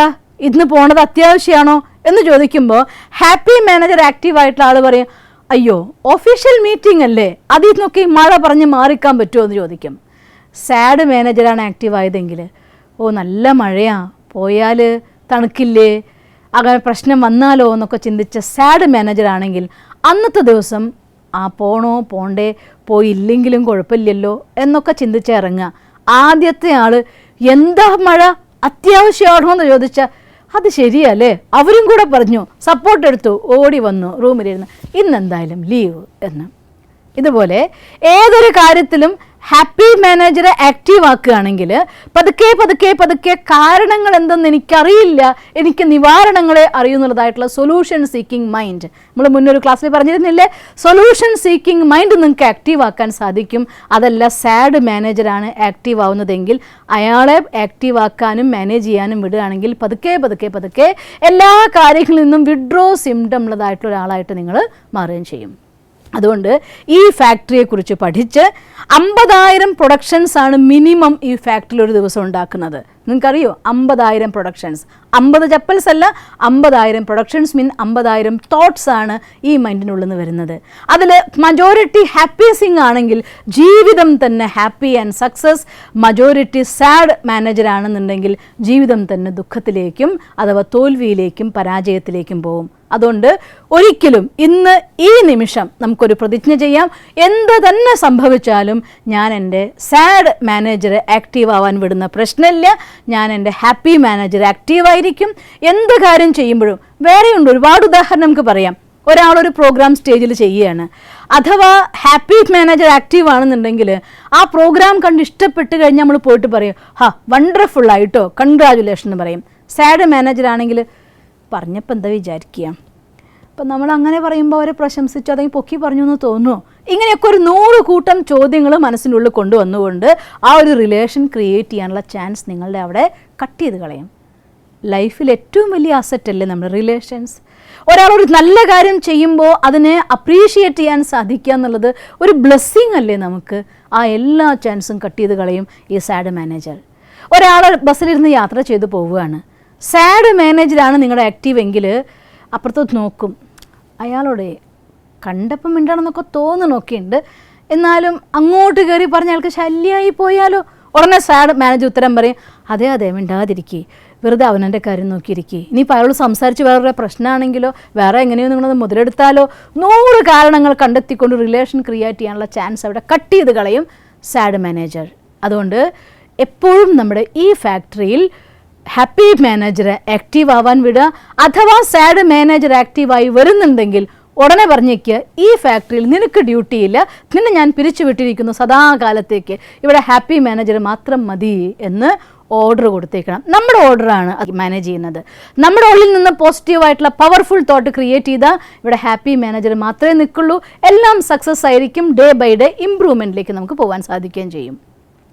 ഇന്ന് പോണത് അത്യാവശ്യമാണോ എന്ന് ചോദിക്കുമ്പോൾ ഹാപ്പി മാനേജർ ആക്റ്റീവായിട്ടുള്ള ആൾ പറയും, അയ്യോ ഒഫീഷ്യൽ മീറ്റിംഗ് അല്ലേ, അതിൽ നിന്നൊക്കെ മഴ പറഞ്ഞ് മാറിക്കാൻ പറ്റുമോ എന്ന് ചോദിക്കും. സാഡ് മാനേജറാണ് ആക്റ്റീവായതെങ്കിൽ, ഓ നല്ല മഴയാ, പോയാൽ തണുക്കില്ലേ, അങ്ങനെ പ്രശ്നം വന്നാലോ എന്നൊക്കെ ചിന്തിച്ച സാഡ് മാനേജറാണെങ്കിൽ അന്നത്തെ ദിവസം ആ പോണോ പോണ്ടേ, പോയില്ലെങ്കിലും കുഴപ്പമില്ലല്ലോ എന്നൊക്കെ ചിന്തിച്ച് ഇറങ്ങുക. ആദ്യത്തെ ആൾ എന്താ മഴ അത്യാവശ്യമാണോ എന്ന് ചോദിച്ചാൽ അത് ശരിയല്ലേ, അവരും കൂടെ പറഞ്ഞു, സപ്പോർട്ട് എടുത്തു, ഓടി വന്നു റൂമിലിരുന്ന് ഇന്നെന്തായാലും ലീവ് എന്ന്. ഇതുപോലെ ഏതൊരു കാര്യത്തിലും ഹാപ്പി മാനേജറെ ആക്റ്റീവ് ആക്കുകയാണെങ്കിൽ പതുക്കെ പതുക്കെ പതുക്കെ കാരണങ്ങൾ എന്തെന്ന് എനിക്കറിയില്ല, എനിക്ക് നിവാരണങ്ങളെ അറിയുന്നതായിട്ടുള്ള സൊല്യൂഷൻ സീക്കിംഗ് മൈൻഡ്, നമ്മൾ മുന്നൊരു ക്ലാസ്സിൽ പറഞ്ഞിരുന്നില്ലേ, സൊല്യൂഷൻ സീക്കിംഗ് മൈൻഡ് നിങ്ങൾക്ക് ആക്റ്റീവ് ആക്കാൻ സാധിക്കും. അതല്ല സാഡ് മാനേജറാണ് ആക്റ്റീവ് ആവുന്നതെങ്കിൽ അയാളെ ആക്റ്റീവ് ആക്കാനും മാനേജ് ചെയ്യാനും വിടുകയാണെങ്കിൽ പതുക്കെ പതുക്കെ പതുക്കെ എല്ലാ കാര്യങ്ങളിൽ നിന്നും വിഡ്രോ സിംറ്റം ഉള്ളതായിട്ടുള്ള ഒരാളായിട്ട് നിങ്ങൾ മാറുകയും ചെയ്യും. അതുകൊണ്ട് ഈ ഫാക്ടറിയെക്കുറിച്ച് പഠിച്ച് 50,000 പ്രൊഡക്ഷൻസ് ആണ് മിനിമം ഈ ഫാക്ടറിയിൽ ഒരു ദിവസം ഉണ്ടാക്കുന്നത്. നിങ്ങൾക്കറിയോ 50,000 പ്രൊഡക്ഷൻസ്, 50 ചപ്പൽസ് അല്ല, 50,000 പ്രൊഡക്ഷൻസ് മീൻ 50,000 തോട്ട്സ് ആണ് ഈ മൈൻഡിനുള്ളിൽ നിന്ന് വരുന്നത്. അതിൽ മജോറിറ്റി ഹാപ്പി സിംഗ് ആണെങ്കിൽ ജീവിതം തന്നെ happy and success, majority sad manager ആണെന്നുണ്ടെങ്കിൽ ജീവിതം തന്നെ ദുഃഖത്തിലേക്കും അഥവാ തോൽവിയിലേക്കും പരാജയത്തിലേക്കും പോകും. അതുകൊണ്ട് ഒരിക്കലും ഇന്ന് ഈ നിമിഷം നമുക്കൊരു പ്രതിജ്ഞ ചെയ്യാം, എന്ത് തന്നെ സംഭവിച്ചാലും ഞാൻ എൻ്റെ സാഡ് മാനേജറെ ആക്റ്റീവ് ആവാൻ വിടുന്ന പ്രശ്നമില്ല, ഞാൻ എൻ്റെ ഹാപ്പി മാനേജർ ആക്റ്റീവായിരിക്കും. എന്ത് കാര്യം ചെയ്യുമ്പോഴും വേറെയുണ്ട് ഒരുപാട് ഉദാഹരണം നമുക്ക് പറയാം. ഒരാളൊരു പ്രോഗ്രാം സ്റ്റേജിൽ ചെയ്യുകയാണ്, അഥവാ ഹാപ്പി മാനേജർ ആക്റ്റീവ് ആണെന്നുണ്ടെങ്കിൽ ആ പ്രോഗ്രാം കണ്ട് ഇഷ്ടപ്പെട്ട് കഴിഞ്ഞാൽ നമ്മൾ പോയിട്ട് പറയും, വണ്ടർഫുൾ ആയിട്ടോ, കൺഗ്രാജുലേഷൻ എന്ന് പറയും. സാഡ് മാനേജർ ആണെങ്കിൽ പറഞ്ഞപ്പോൾ എന്താ വിചാരിക്കുക, അപ്പം നമ്മൾ അങ്ങനെ പറയുമ്പോൾ അവരെ പ്രശംസിച്ചു അതെങ്കിൽ പൊക്കി പറഞ്ഞു എന്ന് തോന്നുമോ, ഇങ്ങനെയൊക്കെ ഒരു 100 കൂട്ടം ചോദ്യങ്ങൾ മനസ്സിനുള്ളിൽ കൊണ്ടുവന്നുകൊണ്ട് ആ ഒരു റിലേഷൻ ക്രിയേറ്റ് ചെയ്യാനുള്ള ചാൻസ് നിങ്ങളുടെ അവിടെ കട്ട് ചെയ്ത് കളയും. ലൈഫിൽ ഏറ്റവും വലിയ അസറ്റ് അല്ലേ നമ്മുടെ റിലേഷൻസ്. ഒരാളൊരു നല്ല കാര്യം ചെയ്യുമ്പോൾ അതിനെ അപ്രീഷിയേറ്റ് ചെയ്യാൻ സാധിക്കുക എന്നുള്ളത് ഒരു ബ്ലെസ്സിങ് അല്ലേ നമുക്ക്. ആ എല്ലാ ചാൻസും കട്ട് ചെയ്ത് കളയും ഈ സാഡ് മാനേജർ. ഒരാൾ ബസ്സിലിരുന്ന് യാത്ര ചെയ്ത് പോവുകയാണ്, സാഡ് മാനേജറാണ് നിങ്ങളുടെ ആക്റ്റീവ് എങ്കിൽ അപ്പുറത്തോട്ട് നോക്കും, അയാളോട് കണ്ടപ്പം മിണ്ടണമെന്നൊക്കെ തോന്നണമൊക്കെയുണ്ട്, എന്നാലും അങ്ങോട്ട് കയറി പറഞ്ഞ ആൾക്ക് ശല്യമായി പോയാലോ. ഉടനെ സാഡ് മാനേജർ ഉത്തരം പറയും, അതെ അതെ മിണ്ടാതിരിക്കുക, വെറുതെ അവനൻ്റെ കാര്യം നോക്കിയിരിക്കുക, ഇനിയിപ്പോൾ അയാളോട് സംസാരിച്ച് വേറെ പ്രശ്നമാണെങ്കിലോ വേറെ എങ്ങനെയോ നിങ്ങളത് മുതലെടുത്താലോ 100 കാരണങ്ങൾ കണ്ടെത്തിക്കൊണ്ട് റിലേഷൻ ക്രിയേറ്റ് ചെയ്യാനുള്ള ചാൻസ് അവിടെ കട്ട് ചെയ്ത് കളയും സാഡ് മാനേജർ. അതുകൊണ്ട് എപ്പോഴും നമ്മുടെ ഈ ഫാക്ടറിയിൽ ഹാപ്പി മാനേജറെ ആക്റ്റീവ് ആവാൻ വിടുക. അഥവാ സാഡ് മാനേജർ ആക്റ്റീവായി വരുന്നുണ്ടെങ്കിൽ ഉടനെ പറഞ്ഞേക്കുക, ഈ ഫാക്ടറിയിൽ നിനക്ക് ഡ്യൂട്ടിയില്ല, നിന്നെ ഞാൻ പിരിച്ചുവിട്ടിരിക്കുന്നു സദാകാലത്തേക്ക്, ഇവിടെ ഹാപ്പി മാനേജർ മാത്രം മതി എന്ന് ഓർഡർ കൊടുത്തേക്കണം. നമ്മുടെ ഓർഡറാണ് അത് മാനേജ് ചെയ്യുന്നത്. നമ്മുടെ ഉള്ളിൽ നിന്ന് പോസിറ്റീവായിട്ടുള്ള പവർഫുൾ തോട്ട് ക്രിയേറ്റ് ചെയ്താൽ ഇവിടെ ഹാപ്പി മാനേജർ മാത്രമേ നിൽക്കുള്ളൂ, എല്ലാം സക്സസ് ആയിരിക്കും. ഡേ ബൈ ഡേ ഇമ്പ്രൂവ്മെൻറ്റിലേക്ക് നമുക്ക് പോകാൻ സാധിക്കുകയും ചെയ്യും.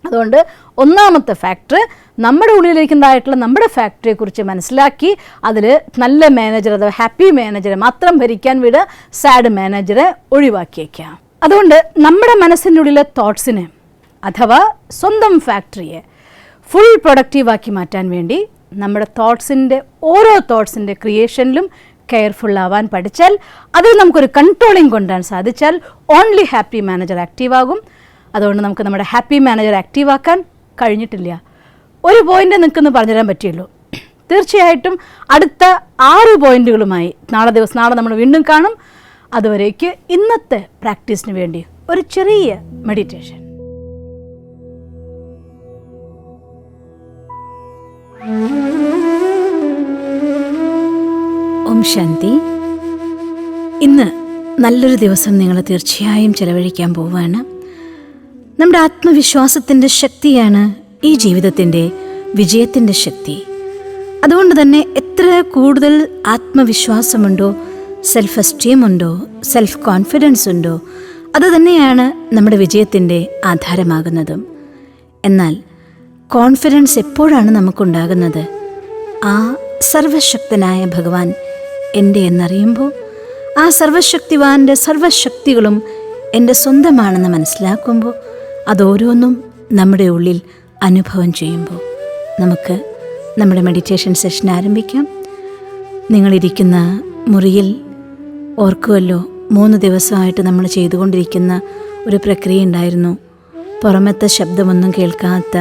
അതുകൊണ്ട് ഒന്നാമത്തെ ഫാക്ടർ നമ്മുടെ ഉള്ളിലിരിക്കുന്നതായിട്ടുള്ള നമ്മുടെ ഫാക്ടറിയെക്കുറിച്ച് മനസ്സിലാക്കി അതിൽ നല്ല മാനേജർ അഥവാ ഹാപ്പി മാനേജറെ മാത്രം ഭരിക്കാൻ വിടുക, സാഡ് മാനേജറെ ഒഴിവാക്കിയേക്കാം. അതുകൊണ്ട് നമ്മുടെ മനസ്സിൻ്റെ ഉള്ളിലെ തോട്ട്സിനെ അഥവാ സ്വന്തം ഫാക്ടറിയെ ഫുൾ പ്രൊഡക്റ്റീവാക്കി മാറ്റാൻ വേണ്ടി നമ്മുടെ ഓരോ തോട്ട്സിൻ്റെ ക്രിയേഷനിലും കെയർഫുൾ ആവാൻ പഠിച്ചാൽ, അതിൽ നമുക്കൊരു കൺട്രോളിങ് കൊണ്ടുവരാൻ സാധിച്ചാൽ ഓൺലി ഹാപ്പി മാനേജർ ആക്റ്റീവ് ആകും. അതുകൊണ്ട് നമുക്ക് നമ്മുടെ ഹാപ്പി മാനേജർ ആക്റ്റീവ് ആക്കാൻ കഴിഞ്ഞിട്ടില്ല. ഒരു പോയിൻ്റ് നിൽക്കുമെന്ന് പറഞ്ഞുതരാൻ പറ്റുള്ളൂ. തീർച്ചയായിട്ടും അടുത്ത 6 പോയിന്റുകളുമായി നാളെ നമ്മൾ വീണ്ടും കാണും. അതുവരേക്ക് ഇന്നത്തെ പ്രാക്ടീസിന് വേണ്ടി ഒരു ചെറിയ മെഡിറ്റേഷൻ. ഓം ശാന്തി. ഇന്ന് നല്ലൊരു ദിവസം നിങ്ങൾ തീർച്ചയായും ചെലവഴിക്കാൻ പോവുകയാണ്. നമ്മുടെ ആത്മവിശ്വാസത്തിൻ്റെ ശക്തിയാണ് ഈ ജീവിതത്തിൻ്റെ വിജയത്തിൻ്റെ ശക്തി. അതുകൊണ്ട് തന്നെ എത്ര കൂടുതൽ ആത്മവിശ്വാസമുണ്ടോ, സെൽഫ് എസ്റ്റീം ഉണ്ടോ, സെൽഫ് കോൺഫിഡൻസ് ഉണ്ടോ, അത് തന്നെയാണ് നമ്മുടെ വിജയത്തിൻ്റെ ആധാരമാകുന്നതും. എന്നാൽ കോൺഫിഡൻസ് എപ്പോഴാണ് നമുക്കുണ്ടാകുന്നത്? ആ സർവശക്തനായ ഭഗവാൻ എൻ്റെ എന്നറിയുമ്പോൾ, ആ സർവശക്തിവാൻ്റെ സർവശക്തികളും എൻ്റെ സ്വന്തമാണെന്ന് മനസ്സിലാക്കുമ്പോൾ, അതോരോന്നും നമ്മുടെ ഉള്ളിൽ അനുഭവം ചെയ്യുമ്പോൾ നമുക്ക് നമ്മുടെ മെഡിറ്റേഷൻ സെഷൻ ആരംഭിക്കാം. നിങ്ങളിരിക്കുന്ന മുറിയിൽ ഓർക്കുമല്ലോ, 3 ദിവസമായിട്ട് നമ്മൾ ചെയ്തുകൊണ്ടിരിക്കുന്ന ഒരു പ്രക്രിയ ഉണ്ടായിരുന്നു. പുറമത്തെ ശബ്ദമൊന്നും കേൾക്കാത്ത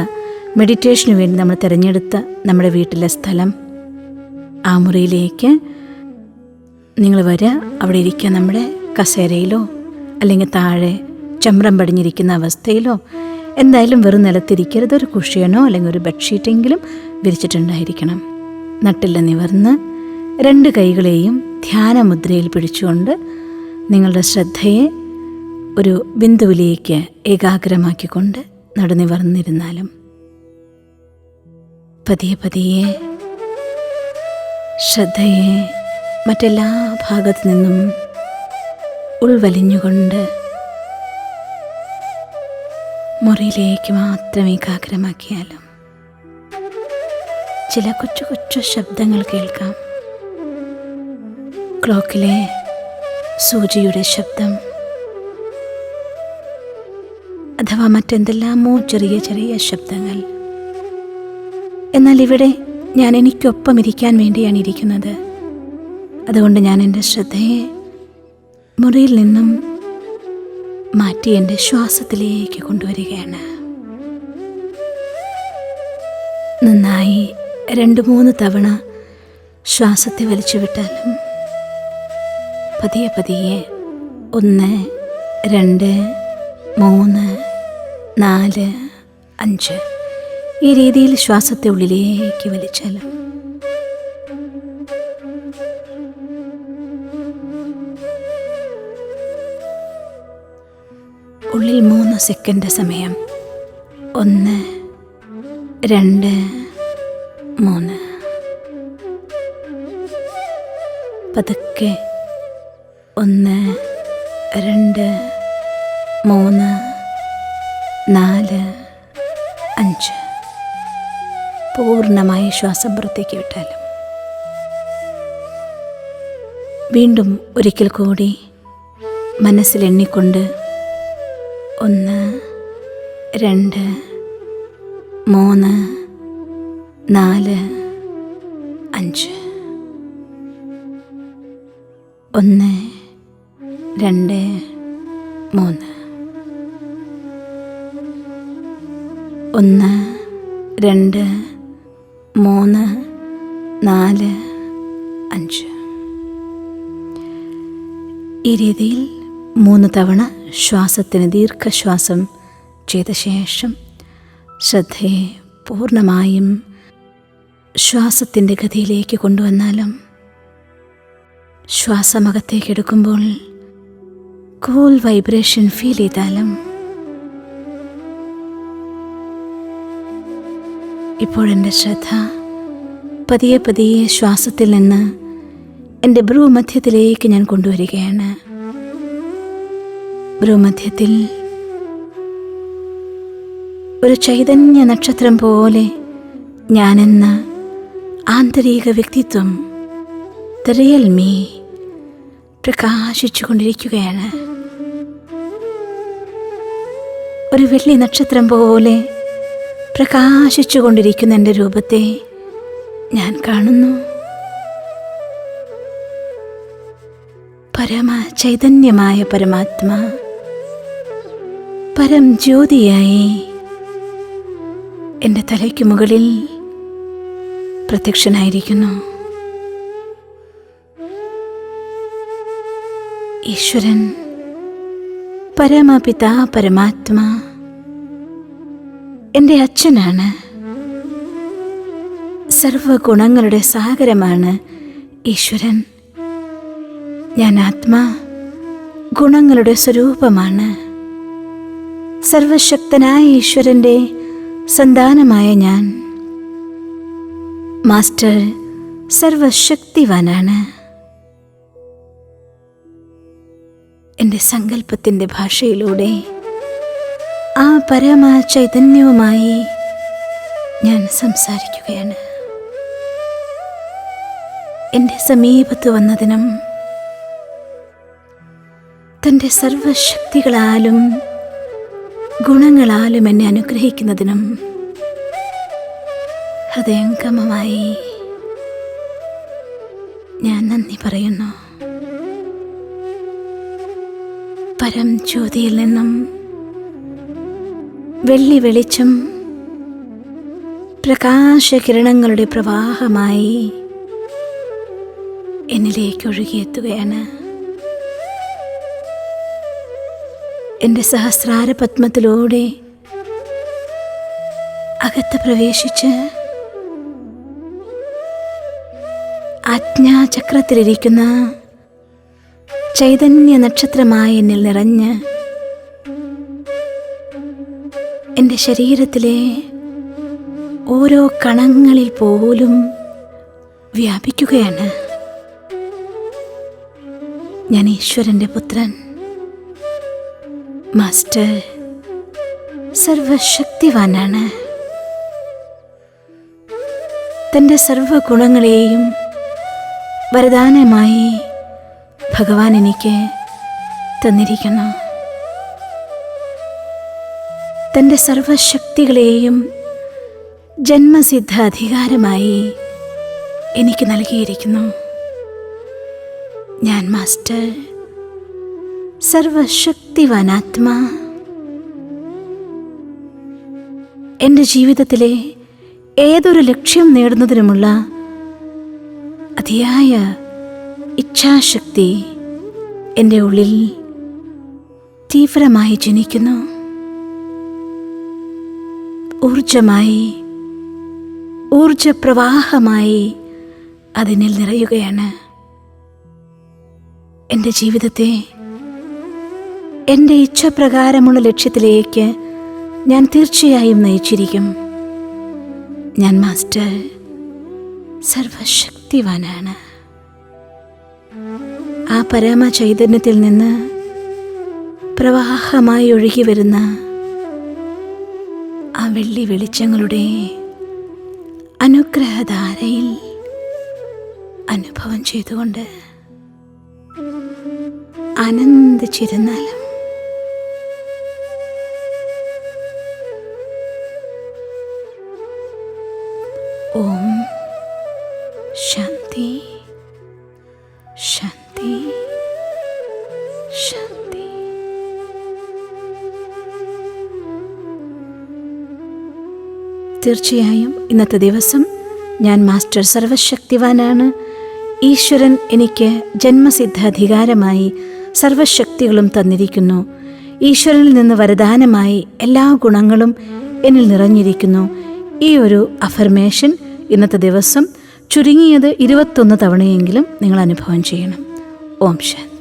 മെഡിറ്റേഷന് വേണ്ടി നമ്മൾ തിരഞ്ഞെടുത്ത നമ്മുടെ വീട്ടിലെ സ്ഥലം, ആ മുറിയിലേക്ക് നിങ്ങൾ വരിക. അവിടെ ഇരിക്കുക, നമ്മുടെ കസേരയിലോ അല്ലെങ്കിൽ താഴെ ചമ്രം പടിഞ്ഞിരിക്കുന്ന അവസ്ഥയിലോ, എന്തായാലും വെറും നിലത്തിരിക്കരുത്. ഒരു കുഷ്യനോ അല്ലെങ്കിൽ ഒരു ബെഡ്ഷീറ്റെങ്കിലും വിരിച്ചിട്ടുണ്ടായിരിക്കണം. നട്ടില്ല നിവർന്ന് 2 കൈകളെയും ധ്യാനമുദ്രയിൽ പിടിച്ചുകൊണ്ട് നിങ്ങളുടെ ശ്രദ്ധയെ ഒരു ബിന്ദുവിലേക്ക് ഏകാഗ്രമാക്കിക്കൊണ്ട് നടുനിവർന്നിരുന്നാലും പതിയെ പതിയെ ശ്രദ്ധയെ മറ്റെല്ലാ ഭാഗത്തു നിന്നും ഉൾവലിഞ്ഞുകൊണ്ട് മുറിയിലേക്ക് മാത്രം ഏകാഗ്രമാക്കിയാലും ചില കൊച്ചു കൊച്ചു ശബ്ദങ്ങൾ കേൾക്കാം. ക്ലോക്കിലെ സൂചിയുടെ ശബ്ദം, അഥവാ മറ്റെന്തെല്ലാമോ ചെറിയ ചെറിയ ശബ്ദങ്ങൾ. എന്നാൽ ഇവിടെ ഞാൻ എനിക്കൊപ്പം ഇരിക്കാൻ വേണ്ടിയാണ് ഇരിക്കുന്നത്. അതുകൊണ്ട് ഞാൻ എൻ്റെ ശ്രദ്ധയെ മുറിയിൽ നിന്നും മാറ്റി എൻ്റെ ശ്വാസത്തിലേക്ക് കൊണ്ടുവരികയാണ്. നന്നായി 2-3 തവണ ശ്വാസത്തെ വലിച്ചു വിട്ടാലും പതിയെ പതിയെ 1, 2, 3, 4, 5 ഈ രീതിയിൽ ശ്വാസത്തെ ഉള്ളിലേക്ക് വലിച്ചാലും ഉള്ളിൽ 3 സെക്കൻഡ് സമയം. 1, 2, 3. പതുക്കെ 1, 2, 3, 4, 5 പൂർണ്ണമായി ശ്വാസം പുറത്തേക്ക് വിട്ടാലും വീണ്ടും ഒരിക്കൽ കൂടി മനസ്സിലെണ്ണിക്കൊണ്ട് 1, 2, 3, 4, 5. 1, 2, 3. 1, 2, 3, 4, 5. ഈ രീതിയിൽ 3 തവണ ശ്വാസത്തിന് ദീർഘശ്വാസം ചെയ്ത ശേഷം ശ്രദ്ധയെ പൂർണ്ണമായും ശ്വാസത്തിൻ്റെ ഗതിയിലേക്ക് കൊണ്ടുവന്നാലും ശ്വാസമകത്തേക്ക് എടുക്കുമ്പോൾ കൂൾ വൈബ്രേഷൻ ഫീൽ ചെയ്താലും ഇപ്പോഴെൻ്റെ ശ്രദ്ധ പതിയെ പതിയെ ശ്വാസത്തിൽ നിന്ന് എൻ്റെ ഭ്രൂമധ്യത്തിലേക്ക് ഞാൻ കൊണ്ടുവരികയാണ്. ഭ്രൂമധ്യത്തിൽ ഒരു ചൈതന്യ നക്ഷത്രം പോലെ ഞാനെന്ന ആന്തരിക വ്യക്തിത്വം, ദ റിയൽ മീ, പ്രകാശിച്ചു കൊണ്ടിരിക്കുകയാണ്. ഒരു വെള്ളി നക്ഷത്രം പോലെ പ്രകാശിച്ചു കൊണ്ടിരിക്കുന്ന എൻ്റെ രൂപത്തെ ഞാൻ കാണുന്നു. പരമ ചൈതന്യമായ പരമാത്മാ, പരം ജ്യോതിയായി എൻ്റെ തലയ്ക്ക് മുകളിൽ പ്രത്യക്ഷനായിരിക്കുന്നു. ഈശ്വരൻ, പരമപിതാ പരമാത്മാ എൻ്റെ അച്ഛനാണ്. സർവഗുണങ്ങളുടെ സാഗരമാണ് ഈശ്വരൻ. ഞാൻ ആത്മാ, ഗുണങ്ങളുടെ സ്വരൂപമാണ്. സർവശക്തനായ ഈശ്വരൻ്റെ സന്താനമായ ഞാൻ മാസ്റ്റർ സർവശക്തിവാനാണ്. എൻ്റെ സങ്കല്പത്തിൻ്റെ ഭാഷയിലൂടെ ആ പരമ ചൈതന്യവുമായി ഞാൻ സംസാരിക്കുകയാണ്. എൻ്റെ സമീപത്ത് വന്നതിനും തൻ്റെ സർവശക്തികളാലും ഗുണങ്ങളാലും എന്നെ അനുഗ്രഹിക്കുന്നതിനും ഹൃദയംഗമമായി ഞാൻ നന്ദി പറയുന്നു. പരം ജ്യോതിയിൽ നിന്നും വെള്ളി വെളിച്ചം പ്രകാശകിരണങ്ങളുടെ പ്രവാഹമായി എന്നിലേക്ക് ഒഴുകിയെത്തുകയാണ്. എൻ്റെ സഹസ്രാര പത്മത്തിലൂടെ അകത്ത് പ്രവേശിച്ച് ആജ്ഞാചക്രത്തിലിരിക്കുന്ന ചൈതന്യ നക്ഷത്രമായി എന്നിൽ നിറഞ്ഞ് എൻ്റെ ശരീരത്തിലെ ഓരോ കണങ്ങളിൽ പോലും വ്യാപിക്കുകയാണ്. ഞാൻ ഈശ്വരൻ്റെ പുത്രൻ, മാസ്റ്റർ സർവശക്തിവാനാണ്. തൻ്റെ സർവഗുണങ്ങളെയും വരദാനമായി ഭഗവാൻ എനിക്ക് തന്നിരിക്കുന്നു. തൻ്റെ സർവശക്തികളെയും ജന്മസിദ്ധ അധികാരമായി എനിക്ക് നൽകിയിരിക്കുന്നു. ഞാൻ മാസ്റ്റർ സർവശക്തിവാനാത്മാ. എൻ്റെ ജീവിതത്തിലെ ഏതൊരു ലക്ഷ്യം നേടുന്നതിനുമുള്ള അതിയായ ഇച്ഛാശക്തി എൻ്റെ ഉള്ളിൽ തീവ്രമായി ജനിക്കുന്നു. ഊർജപ്രവാഹമായി അതിനിൽ നിറയുകയാണ്. എൻ്റെ ജീവിതത്തെ എൻ്റെ ഇച്ഛപ്രകാരമുള്ള ലക്ഷ്യത്തിലേക്ക് ഞാൻ തീർച്ചയായും നയിച്ചിരിക്കും. ഞാൻ മാസ്റ്റർ സർവശക്തിവാനാണ്. ആ പരമ ചൈതന്യത്തിൽ നിന്ന് പ്രവാഹമായി ഒഴുകി വരുന്ന ആ വെള്ളി വെളിച്ചങ്ങളുടെ അനുഗ്രഹധാരയിൽ അനുഭവം ചെയ്തുകൊണ്ട് ആനന്ദിച്ചിരുന്നാലും ഓം ശാന്തി ശാന്തി ശാന്തി. തീർച്ചയായും ഇന്നത്തെ ദിവസം ഞാൻ മാസ്റ്റർ സർവശക്തിവാനാണ്. ഈശ്വരൻ എനിക്ക് ജന്മസിദ്ധ അധികാരമായി സർവശക്തികളും തന്നിരിക്കുന്നു. ഈശ്വരനിൽ നിന്ന് വരദാനമായി എല്ലാ ഗുണങ്ങളും എന്നിൽ നിറഞ്ഞിരിക്കുന്നു. ഈ ഒരു അഫർമേഷൻ ഇന്നത്തെ ദിവസം ചുരുങ്ങിയത് 21 തവണയെങ്കിലും നിങ്ങൾ അനുഭവം ചെയ്യണം. ഓം ശാന്തി.